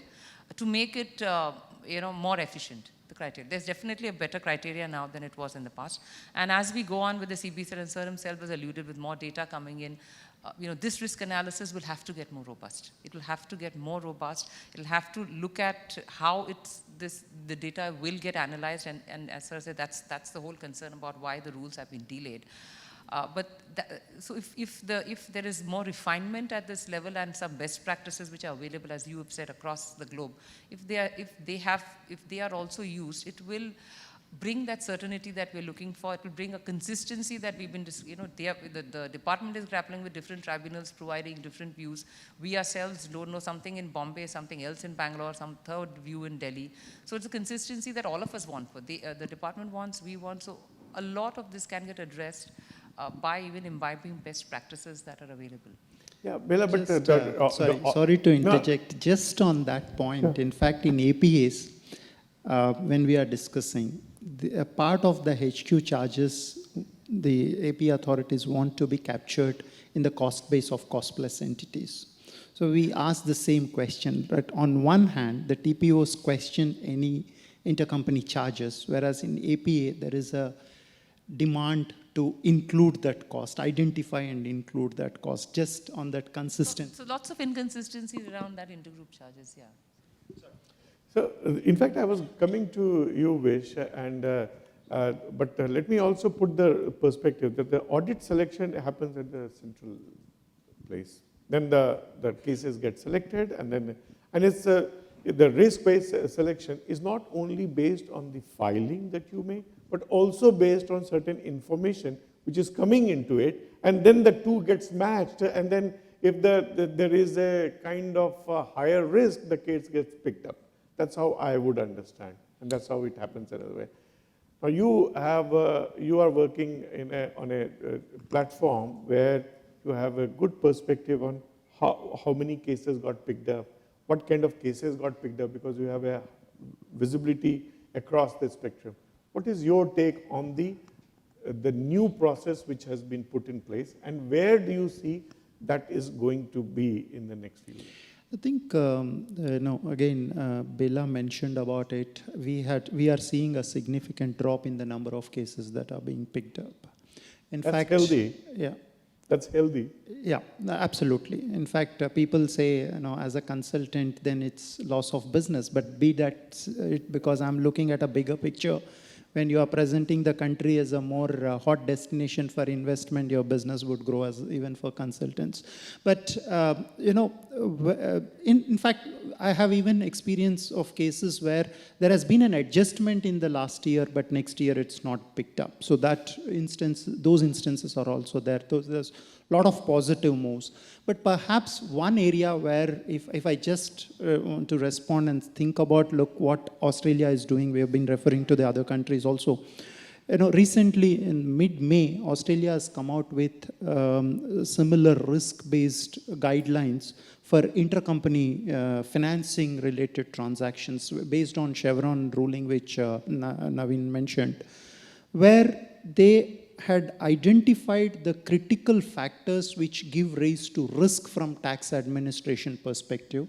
S6: to make it, more efficient, the criteria. There's definitely a better criteria now than it was in the past. And as we go on with the CBC, and Sir himself has alluded, with more data coming in, this risk analysis will have to get more robust. It will have to get more robust. It will have to look at how the data will get analyzed, and as Sir said, that's the whole concern about why the rules have been delayed. So if there is more refinement at this level and some best practices which are available, as you have said, across the globe, if they are also used, it will bring that certainty that we're looking for. It will bring a consistency that we've been, the department is grappling with different tribunals providing different views. We ourselves don't know something in Bombay, something else in Bangalore, some third view in Delhi. So it's a consistency that all of us want for. The department wants, we want. So a lot of this can get addressed by even imbibing best practices that are available.
S4: Yeah, Bella, but
S8: sorry to interject. No. Just on that point, in fact, in APAs, when we are discussing, a part of the HQ charges, the AP authorities want to be captured in the cost base of cost-plus entities. So we ask the same question, but on one hand, the TPOs question any intercompany charges, whereas in APA, there is a demand to include that cost, identify and include that cost, just on that consistent.
S6: So lots of inconsistencies around that intergroup charges, yeah.
S4: So, in fact, I was coming to you, Vish, and but let me also put the perspective that the audit selection happens at the central place. Then the cases get selected, and it's the risk-based selection is not only based on the filing that you make, but also based on certain information which is coming into it, and then the two gets matched, and then if there is a kind of higher risk, the case gets picked up. That's how I would understand, and that's how it happens another way. Now you are working on a platform where you have a good perspective on how many cases got picked up, what kind of cases got picked up, because you have a visibility across the spectrum. What is your take on the new process which has been put in place, and where do you see that is going to be in the next few years?
S8: I think, again, Bella mentioned about it. We are seeing a significant drop in the number of cases that are being picked up.
S4: That's healthy.
S8: Yeah.
S4: That's healthy.
S8: Yeah, absolutely. In fact, people say, as a consultant, then it's loss of business. But be that it, because I'm looking at a bigger picture. When you are presenting the country as a more hot destination for investment, your business would grow as even for consultants. But, in fact, I have even experience of cases where there has been an adjustment in the last year, but next year it's not picked up. So those instances are also there. There's a lot of positive moves. But perhaps one area where, if I just want to respond and think about, look, what Australia is doing, we have been referring to the other countries also. Recently in mid-May, Australia has come out with similar risk-based guidelines for intercompany financing-related transactions based on Chevron ruling, which Naveen mentioned, where they had identified the critical factors which give rise to risk from tax administration perspective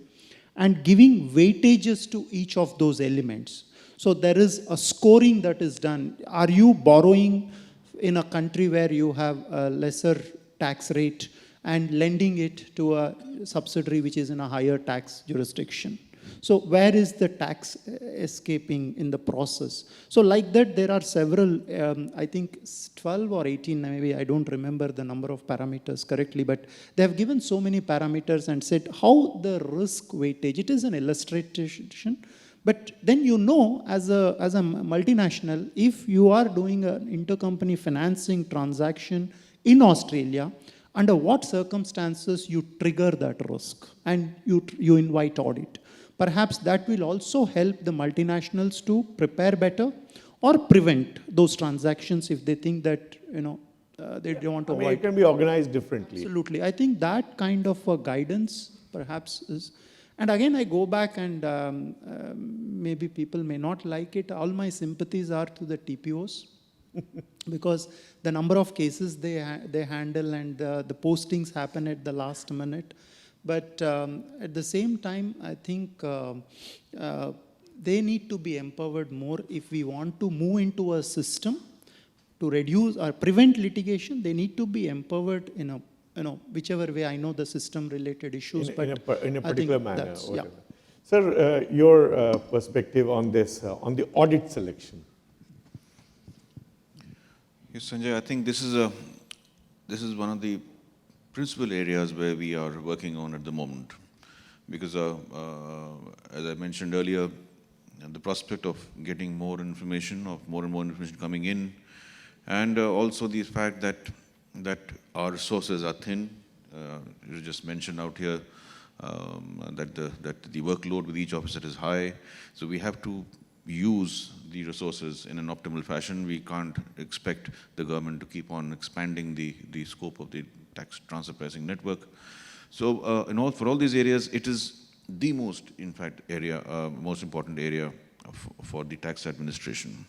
S8: and giving weightages to each of those elements. So there is a scoring that is done. Are you borrowing in a country where you have a lesser tax rate and lending it to a subsidiary which is in a higher tax jurisdiction? So where is the tax escaping in the process? So like that, there are several, I think 12 or 18, maybe I don't remember the number of parameters correctly, but they have given so many parameters and said how the risk weightage, it is an illustration, but then you know as a multinational, if you are doing an intercompany financing transaction in Australia, under what circumstances you trigger that risk and you invite audit. Perhaps that will also help the multinationals to prepare better or prevent those transactions if they think that, they don't want to avoid.
S4: It can be organized differently.
S8: Absolutely. I think that kind of guidance perhaps is, and again I go back and maybe people may not like it. All my sympathies are to the TPOs because the number of cases they handle and the postings happen at the last minute. But at the same time, I think they need to be empowered more. If we want to move into a system to reduce or prevent litigation, they need to be empowered in a, whichever way. I know the system-related issues, but
S4: in a particular manner.
S8: Yeah.
S4: Sir, your perspective on this, on the audit selection.
S5: Yes, Sanjay, I think this is one of the principal areas where we are working on at the moment, because as I mentioned earlier, the prospect of getting more information, of more and more information coming in, and also the fact that our resources are thin. You just mentioned out here that the workload with each officer is high, so we have to use the resources in an optimal fashion. We can't expect the government to keep on expanding the scope of the tax transfer pricing network. So for all these areas, it is the most important area for the tax administration.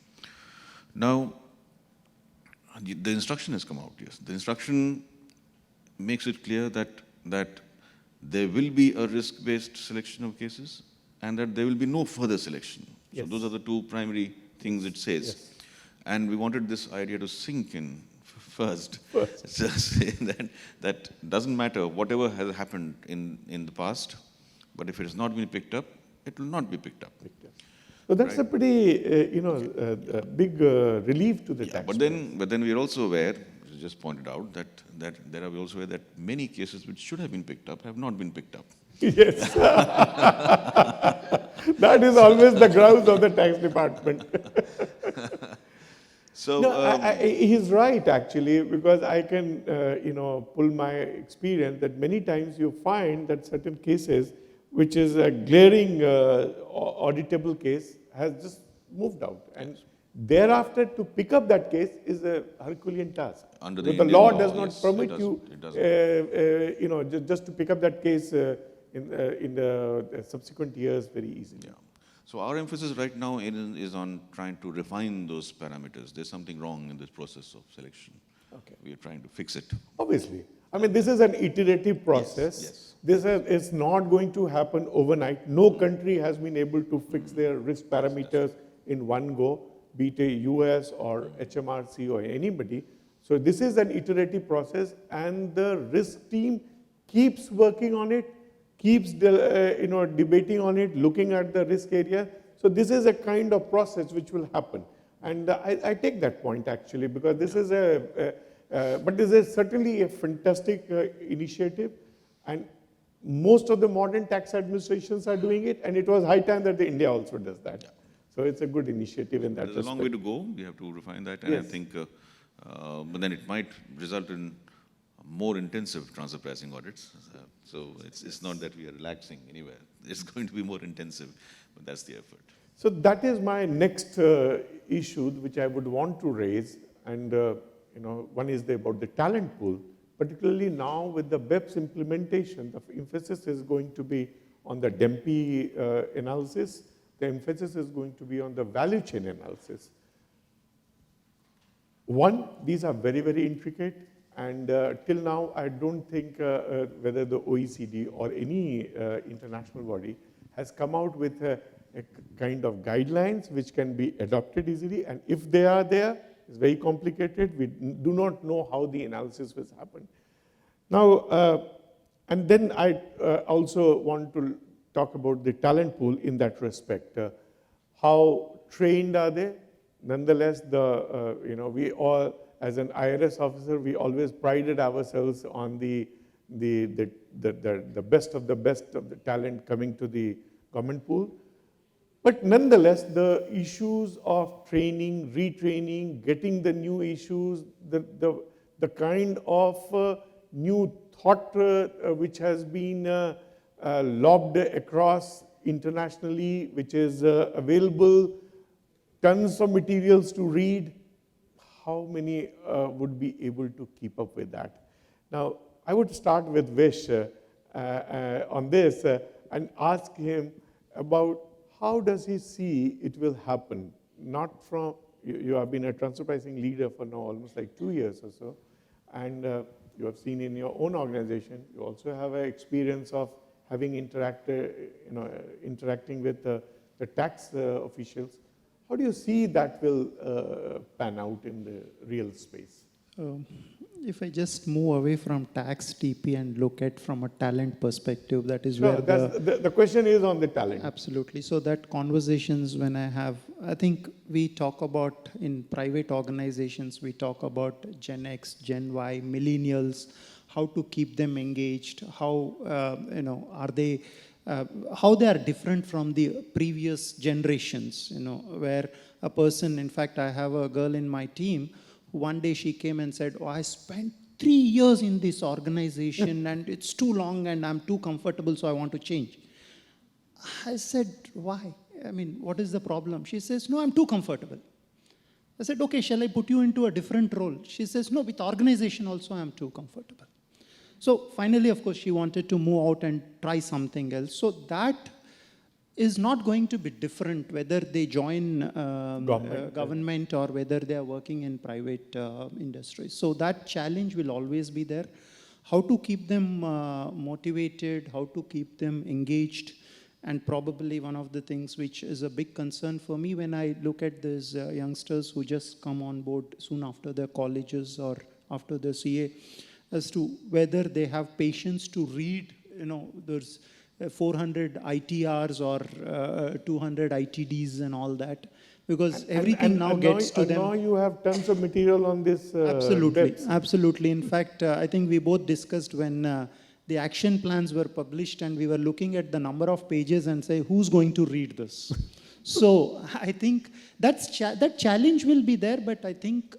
S5: Now, the instruction has come out, yes. The instruction makes it clear that there will be a risk-based selection of cases and that there will be no further selection.
S4: Yes.
S5: So those are the two primary things it says.
S4: Yes.
S5: And we wanted this idea to sink in first. Just say that doesn't matter whatever has happened in the past, but if it has not been picked up, it will not be picked up.
S4: So that's a pretty, big relief to the tax.
S5: But then we are also aware, as you just pointed out, that there are also aware that many cases which should have been picked up have not been picked up.
S4: Yes. That is always the grouse of the tax department.
S5: So
S4: no, he's right actually, because I can, pull my experience that many times you find that certain cases, which is a glaring auditable case, has just moved out. And thereafter to pick up that case is a Herculean task.
S5: Under the
S4: Indian
S5: law,
S4: does not
S5: yes,
S4: permit
S5: it doesn't.
S4: just to pick up that case in the subsequent years very easily.
S5: Yeah. So our emphasis right now is on trying to refine those parameters. There's something wrong in this process of selection.
S4: Okay.
S5: We are trying to fix it.
S4: Obviously. I mean, this is an iterative process.
S5: Yes.
S4: This is not going to happen overnight. No country has been able to fix their risk parameters in one go, be it a US or HMRC or anybody. So this is an iterative process, and the risk team keeps working on it, keeps debating on it, looking at the risk area. So this is a kind of process which will happen. And I take that point actually, because this is but this is certainly a fantastic initiative, and most of the modern tax administrations are doing it, and it was high time that India also does that. Yeah. So it's a good initiative in that respect.
S5: There's a long way to go. We have to refine that, and
S4: yes.
S5: I think, but then it might result in more intensive transfer pricing audits. So it's not that we are relaxing anywhere. It's going to be more intensive, but that's the effort.
S4: So that is my next issue, which I would want to raise, and one is about the talent pool. Particularly now with the BEPS implementation, the emphasis is going to be on the DEMPI analysis. The emphasis is going to be on the value chain analysis. One, these are very, very intricate, and till now I don't think whether the OECD or any international body has come out with a kind of guidelines which can be adopted easily, and if they are there, it's very complicated. We do not know how the analysis will happen. Now, and then I also want to talk about the talent pool in that respect. How trained are they? Nonetheless, we all, as an IRS officer, we always prided ourselves on the best of the talent coming to the government pool. But nonetheless, the issues of training, retraining, getting the new issues, the kind of new thought which has been lobbed across internationally, which is available, tons of materials to read, how many would be able to keep up with that? Now, I would start with Vish on this and ask him about how does he see it will happen? Not from, you have been a transfer pricing leader for now almost like 2 years or so, and you have seen in your own organization, you also have an experience of having interacting with the tax officials. How do you see that will pan out in the real space?
S8: If I just move away from tax TP and look at from a talent perspective, that is
S4: No,
S8: where
S4: the question is on the talent.
S8: Absolutely. So that conversations when I think we talk about in private organizations, we talk about Gen X, Gen Y, millennials, how to keep them engaged, how, are they, how they are different from the previous generations, where a person, in fact, I have a girl in my team, one day she came and said, oh, I spent 3 years in this organization and it's too long and I'm too comfortable, so I want to change. I said, why? I mean, what is the problem? She says, no, I'm too comfortable. I said, okay, shall I put you into a different role? She says, no, with organization also I'm too comfortable. So finally, of course, she wanted to move out and try something else. So that is not going to be different whether they join government or whether they are working in private industries. So that challenge will always be there. How to keep them motivated, how to keep them engaged, and probably one of the things which is a big concern for me when I look at these youngsters who just come on board soon after their colleges or after the CA, as to whether they have patience to read, there's 400 ITRs or 200 ITDs and all that, because everything now gets to them.
S4: Now you have tons of material on this.
S8: Absolutely, absolutely. In fact, I think we both discussed when the action plans were published and we were looking at the number of pages and say, who's going to read this? So I think that challenge will be there, but I think,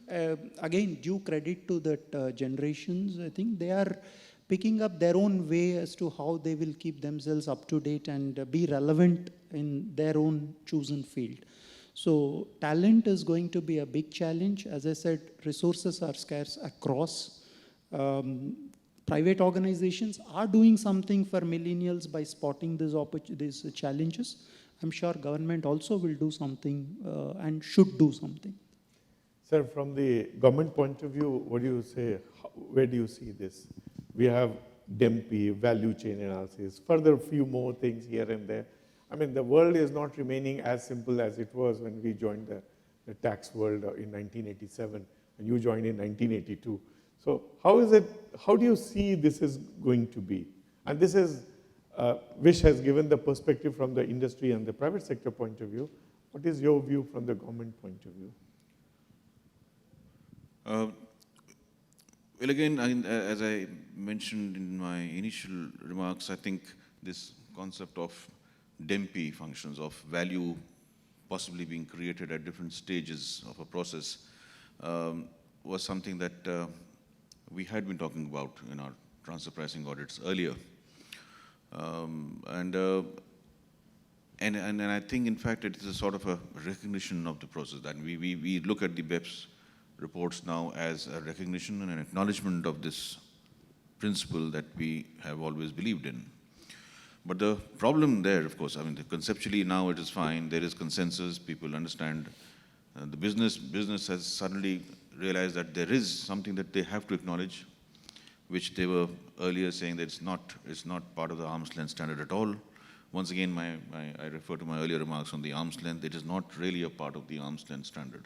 S8: again, due credit to that generations, I think they are picking up their own way as to how they will keep themselves up to date and be relevant in their own chosen field. So talent is going to be a big challenge. As I said, resources are scarce across. Private organizations are doing something for millennials by spotting these challenges. I'm sure government also will do something and should do something.
S4: Sir, from the government point of view, what do you say? Where do you see this? We have DEMPI, value chain analysis, further a few more things here and there. I mean, the world is not remaining as simple as it was when we joined the tax world in 1987, and you joined in 1982. So how do you see this is going to be? And this is, Vish has given the perspective from the industry and the private sector point of view. What is your view from the government point of view?
S5: Well, again, as I mentioned in my initial remarks, I think this concept of DEMPI functions, of value possibly being created at different stages of a process, was something that we had been talking about in our transfer pricing audits earlier. And I think, in fact, it is a sort of a recognition of the process that we look at the BEPS reports now as a recognition and an acknowledgement of this principle that we have always believed in. But the problem there, of course, I mean, conceptually now it is fine, there is consensus, people understand. The business has suddenly realized that there is something that they have to acknowledge, which they were earlier saying that it's not part of the arm's length standard at all. Once again, I refer to my earlier remarks on the arm's length. It is not really a part of the arm's length standard.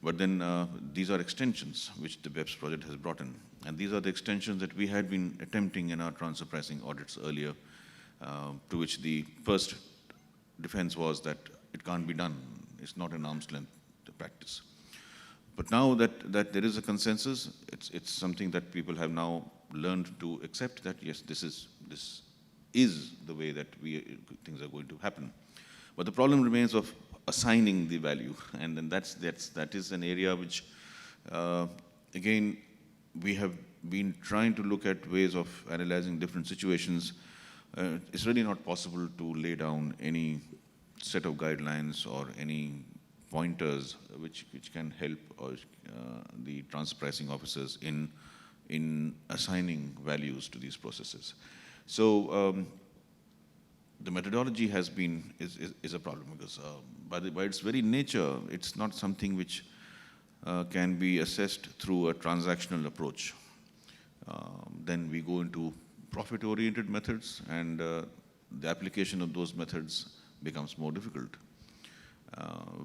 S5: But then these are extensions which the BEPS project has brought in. And these are the extensions that we had been attempting in our transfer pricing audits earlier. to which the first defense was that it can't be done. It's not an arm's length practice. But now that there is a consensus, it's something that people have now learned to accept, that yes, this is the way that things are going to happen. But the problem remains of assigning the value, and then that is an area which, again, we have been trying to look at ways of analyzing different situations. It's really not possible to lay down any set of guidelines or any pointers which can help the transfer pricing officers in assigning values to these processes. So the methodology is a problem, because by its very nature, it's not something which can be assessed through a transactional approach. Then we go into profit-oriented methods, and the application of those methods becomes more difficult.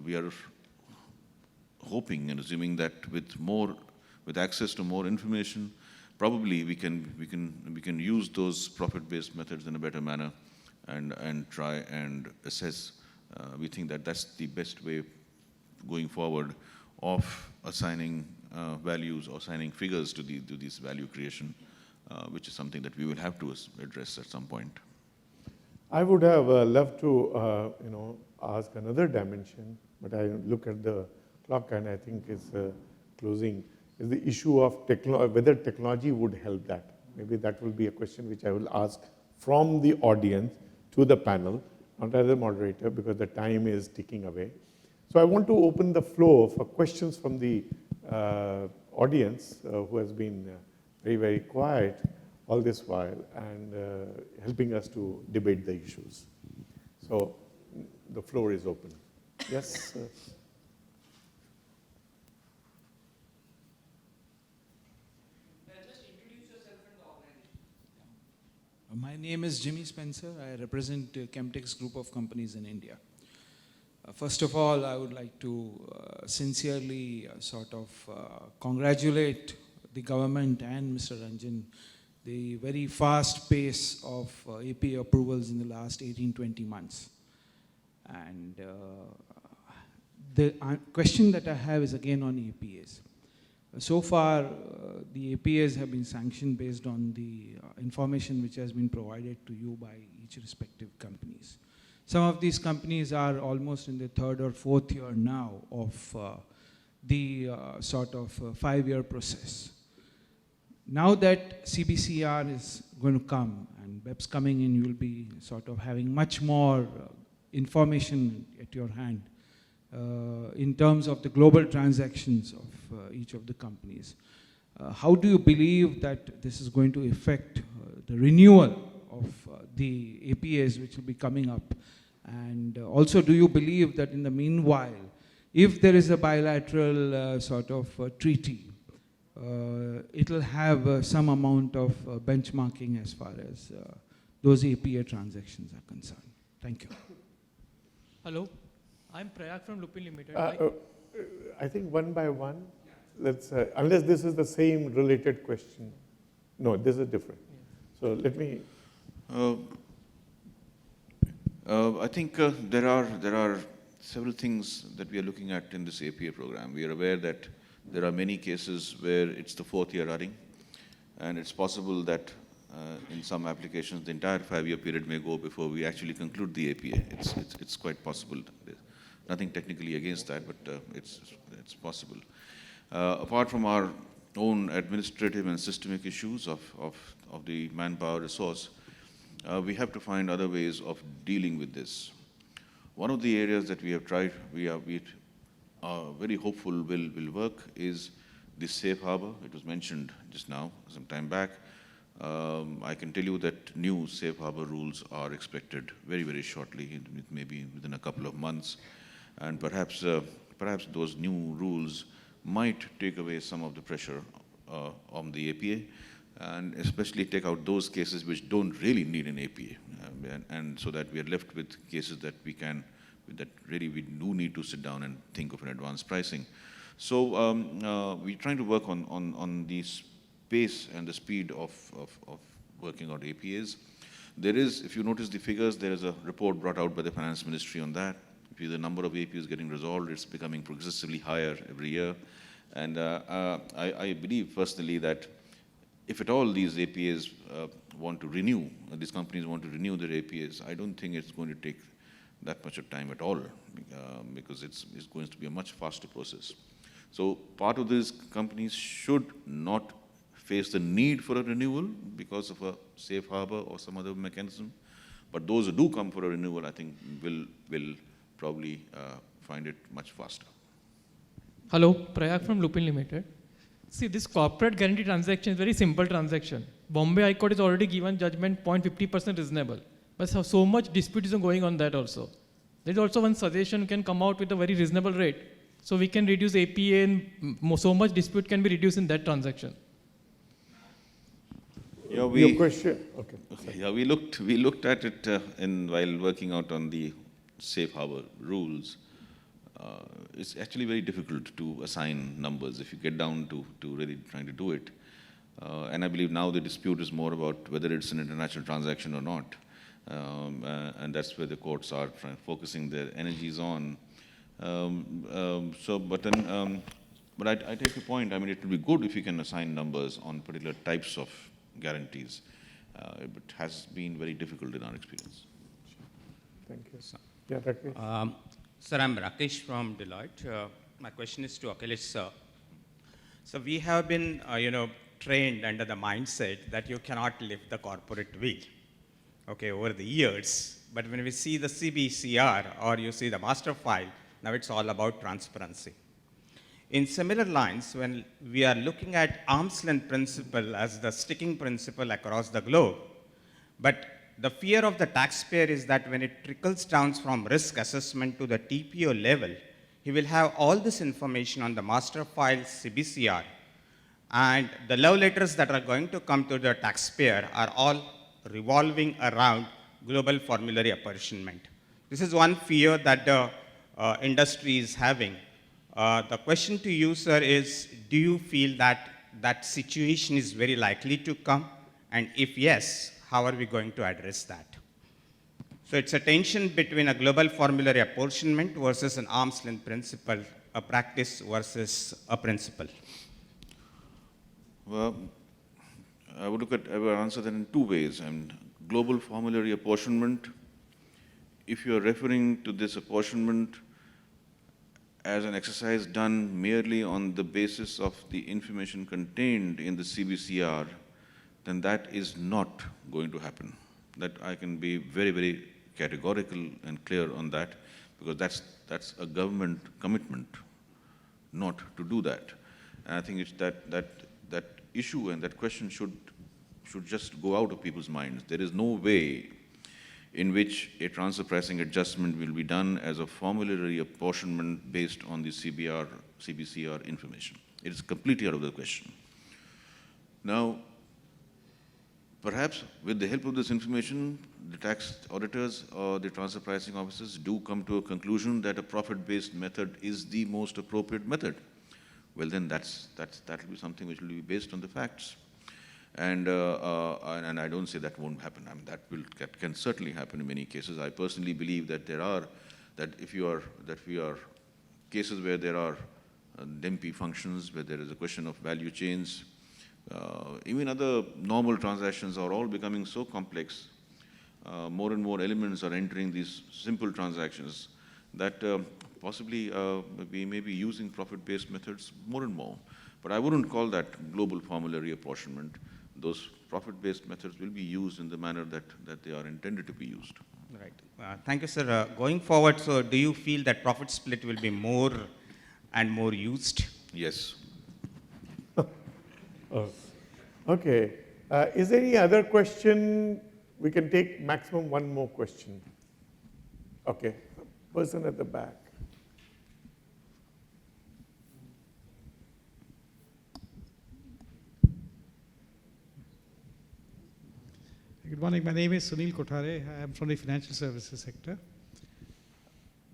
S5: We are hoping and assuming that with access to more information, probably we can use those profit-based methods in a better manner and try and assess. We think that that's the best way going forward of assigning values or assigning figures to this value creation, which is something that we will have to address at some point.
S4: I would have loved to, ask another dimension, but I look at the clock and I think it's closing. Is the issue of whether technology would help that. Maybe that will be a question which I will ask from the audience to the panel, not as a moderator, because the time is ticking away. So I want to open the floor for questions from the audience who has been very, very quiet all this while and helping us to debate the issues. So the floor is open. Yes?
S9: Just introduce yourself and the organization. My name is Jimmy Spencer. I represent Chemtex group of companies in India. First of all, I would like to sincerely congratulate the government and Mr. Ranjan, the very fast pace of APA approvals in the last 18-20 months. And the question that I have is again on APAs. So far, the APAs have been sanctioned based on the information which has been provided to you by each respective companies. Some of these companies are almost in the third or fourth year now of the 5-year process. Now that CBCR is going to come and BEPS coming in, you will be having much more information at your hand in terms of the global transactions of each of the companies. How do you believe that this is going to affect the renewal of the APAs which will be coming up? And also, do you believe that in the meanwhile, if there is a bilateral treaty, it will have some amount of benchmarking as far as those APA transactions are concerned? Thank you.
S10: Hello, I'm Prayag from Lupin Limited.
S4: I think one by one, let's, unless this is the same related question. No, this is different. Yeah. So let me.
S5: I think there are several things that we are looking at in this APA program. We are aware that there are many cases where it's the 4th year running, and it's possible that in some applications the entire 5-year period may go before we actually conclude the APA. It's quite possible. There's nothing technically against that, but it's possible. Apart from our own administrative and systemic issues of the manpower resource, we have to find other ways of dealing with this. One of the areas that we have tried, we are very hopeful will work, is the safe harbor. It was mentioned just now, some time back. I can tell you that new safe harbor rules are expected very, very shortly, maybe within a couple of months. And perhaps those new rules might take away some of the pressure on the APA, and especially take out those cases which don't really need an APA, and so that we are left with cases that we do need to sit down and think of an advanced pricing. So we're trying to work on the pace and the speed of working on APAs. there is, if you notice the figures, there is a report brought out by the Finance Ministry on that. If the number of APUs getting resolved, it's becoming progressively higher every year. And I believe personally that if at all these APAs want to renew, these companies want to renew their APAs, I don't think it's going to take that much of time at all, because it's going to be a much faster process. So part of these companies should not face the need for a renewal because of a safe harbor or some other mechanism. But those who do come for a renewal, I think, will probably find it much faster.
S10: Hello, Prayag from Lupin Limited. See, this corporate guarantee transaction is very simple transaction. Bombay High Court has already given judgment 0.50% reasonable. But so much dispute is going on that also. There is also one suggestion can come out with a very reasonable rate. So we can reduce APA and so much dispute can be reduced in that transaction.
S5: Yeah,
S4: Your question? Okay.
S5: Yeah, we looked at it while working out on the safe harbor rules. It's actually very difficult to assign numbers if you get down to really trying to do it. And I believe now the dispute is more about whether it's an international transaction or not. And that's where the courts are focusing their energies on. But I take your point. I mean, it would be good if you can assign numbers on particular types of guarantees. But it has been very difficult in our experience.
S4: Thank you. Yeah, Rakesh.
S11: Sir, I'm Rakesh from Deloitte. My question is to Akhilesh, sir. So we have been, trained under the mindset that you cannot lift the corporate wheel, okay, over the years. But when we see the CBCR or you see the master file, now it's all about transparency. In similar lines, when we are looking at arm's length principle as the sticking principle across the globe, but the fear of the taxpayer is that when it trickles down from risk assessment to the TPO level, he will have all this information on the master file CBCR, and the love letters that are going to come to the taxpayer are all revolving around global formulary apportionment. This is one fear that the industry is having. The question to you, sir, is do you feel that that situation is very likely to come? And if yes, how are we going to address that? So it's a tension between a global formulary apportionment versus an arm's length principle, a practice versus a principle.
S5: Well, I would answer that in two ways. And global formulary apportionment, if you are referring to this apportionment as an exercise done merely on the basis of the information contained in the CBCR, then that is not going to happen. That I can be very, very categorical and clear on that, because that's a government commitment not to do that. And I think it's that issue and that question should just go out of people's minds. There is no way in which a transfer pricing adjustment will be done as a formulary apportionment based on the CBCR information. It is completely out of the question. Now, perhaps with the help of this information, the tax auditors or the transfer pricing officers do come to a conclusion that a profit-based method is the most appropriate method. Well, then that'll be something which will be based on the facts. And I don't say that won't happen. I mean, that can certainly happen in many cases. I personally believe that we are cases where there are DEMPI functions, where there is a question of value chains. Even other normal transactions are all becoming so complex. More and more elements are entering these simple transactions that possibly we may be using profit-based methods more and more. But I wouldn't call that global formulary apportionment. Those profit-based methods will be used in the manner that they are intended to be used.
S11: Right. Thank you, sir. Going forward, so do you feel that profit split will be more and more used?
S5: Yes.
S4: Okay. Is there any other question? We can take maximum one more question. Okay. Person at the back.
S12: Good morning. My name is Sunil Kothare. I am from the financial services sector.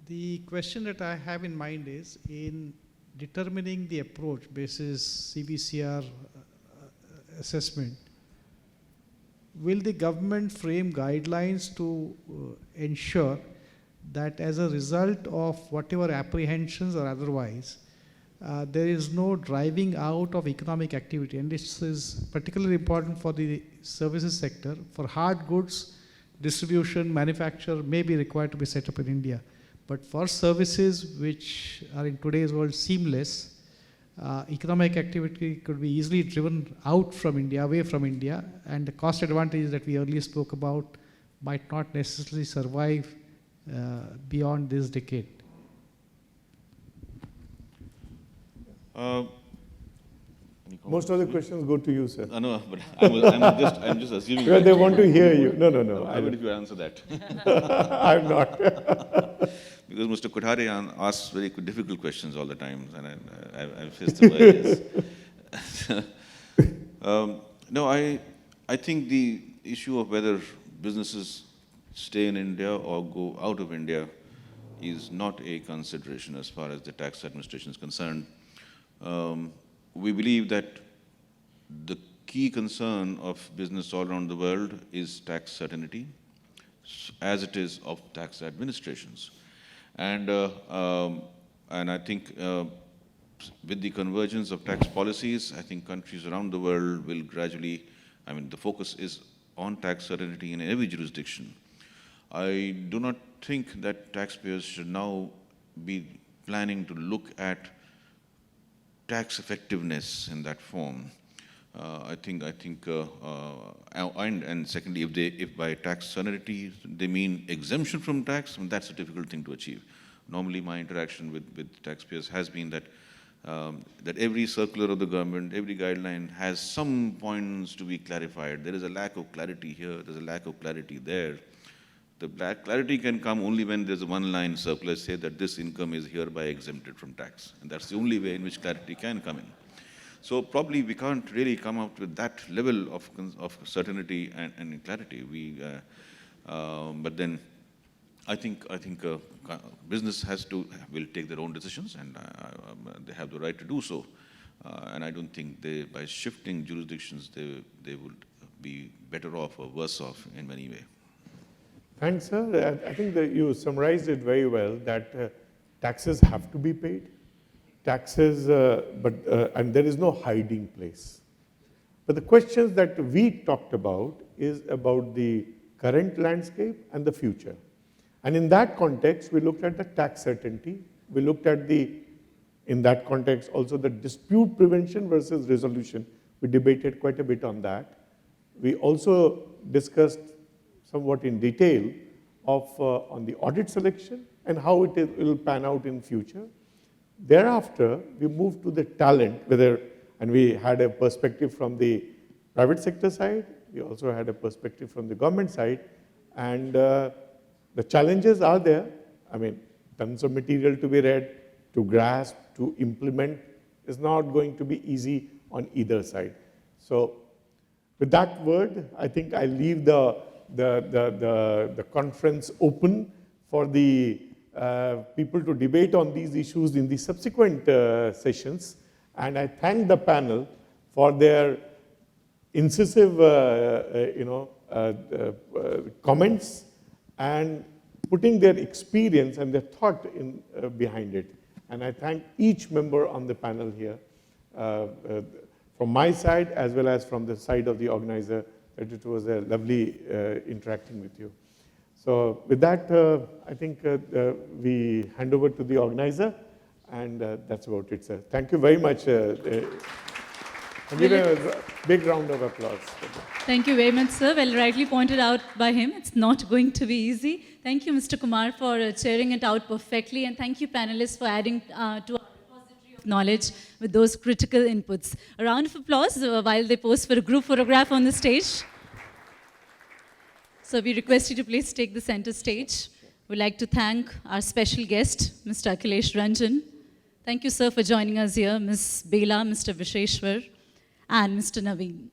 S12: The question that I have in mind is in determining the approach basis CBCR assessment, will the government frame guidelines to ensure that as a result of whatever apprehensions or otherwise, there is no driving out of economic activity? And this is particularly important for the services sector. For hard goods, distribution, manufacture may be required to be set up in India. But for services which are in today's world seamless, economic activity could be easily driven out from India, away from India, and the cost advantages that we earlier spoke about might not necessarily survive beyond this decade.
S4: Most of the questions go to you, sir.
S5: No, but I'm just assuming.
S4: Well, they want to hear you. No.
S5: I will if you answer that.
S4: I'm not.
S5: Because Mr. Kothare asks very difficult questions all the time, and I faced them earlier. No, I think the issue of whether businesses stay in India or go out of India is not a consideration as far as the tax administration is concerned. We believe that the key concern of business all around the world is tax certainty, as it is of tax administrations. And I think with the convergence of tax policies, I think countries around the world will gradually, the focus is on tax certainty in every jurisdiction. I do not think that taxpayers should now be planning to look at tax effectiveness in that form. And secondly, if by tax certainty they mean exemption from tax, that's a difficult thing to achieve. Normally, my interaction with taxpayers has been that that every circular of the government, every guideline has some points to be clarified. There is a lack of clarity here, there's a lack of clarity there. The clarity can come only when there's a one-line circular say that this income is hereby exempted from tax. And that's the only way in which clarity can come in. So probably we can't really come up with that level of certainty and clarity. But then I think business will take their own decisions, and they have the right to do so. And I don't think by shifting jurisdictions, they would be better off or worse off in many ways.
S4: Thanks, sir. I think that you summarized it very well, that taxes have to be paid. Taxes, and there is no hiding place. But the questions that we talked about is about the current landscape and the future. And in that context, we looked at the tax certainty. We looked at in that context, also the dispute prevention versus resolution. We debated quite a bit on that. We also discussed somewhat in detail on the audit selection and how it will pan out in future. Thereafter, we moved to the talent, and we had a perspective from the private sector side. We also had a perspective from the government side. And the challenges are there. Tons of material to be read, to grasp, to implement is not going to be easy on either side. So with that word, I think I leave the conference open for the people to debate on these issues in the subsequent sessions. And I thank the panel for their incisive comments and putting their experience and their thought behind it. And I thank each member on the panel here, from my side as well as from the side of the organizer, that it was a lovely interacting with you. So with that, I think we hand over to the organizer, and that's about it, sir. Thank you very much. Give a big round of applause.
S1: Thank you very much, sir. Well, rightly pointed out by him, it's not going to be easy. Thank you, Mr. Kumar, for chairing it out perfectly, and thank you, panelists, for adding to our repository of knowledge with those critical inputs. A round of applause while they pose for a group photograph on the stage. So we request you to please take the center stage. We'd like to thank our special guest, Mr. Akhilesh Ranjan. Thank you, sir, for joining us here, Ms. Bela, Mr. Visheshwar, and Mr. Naveen.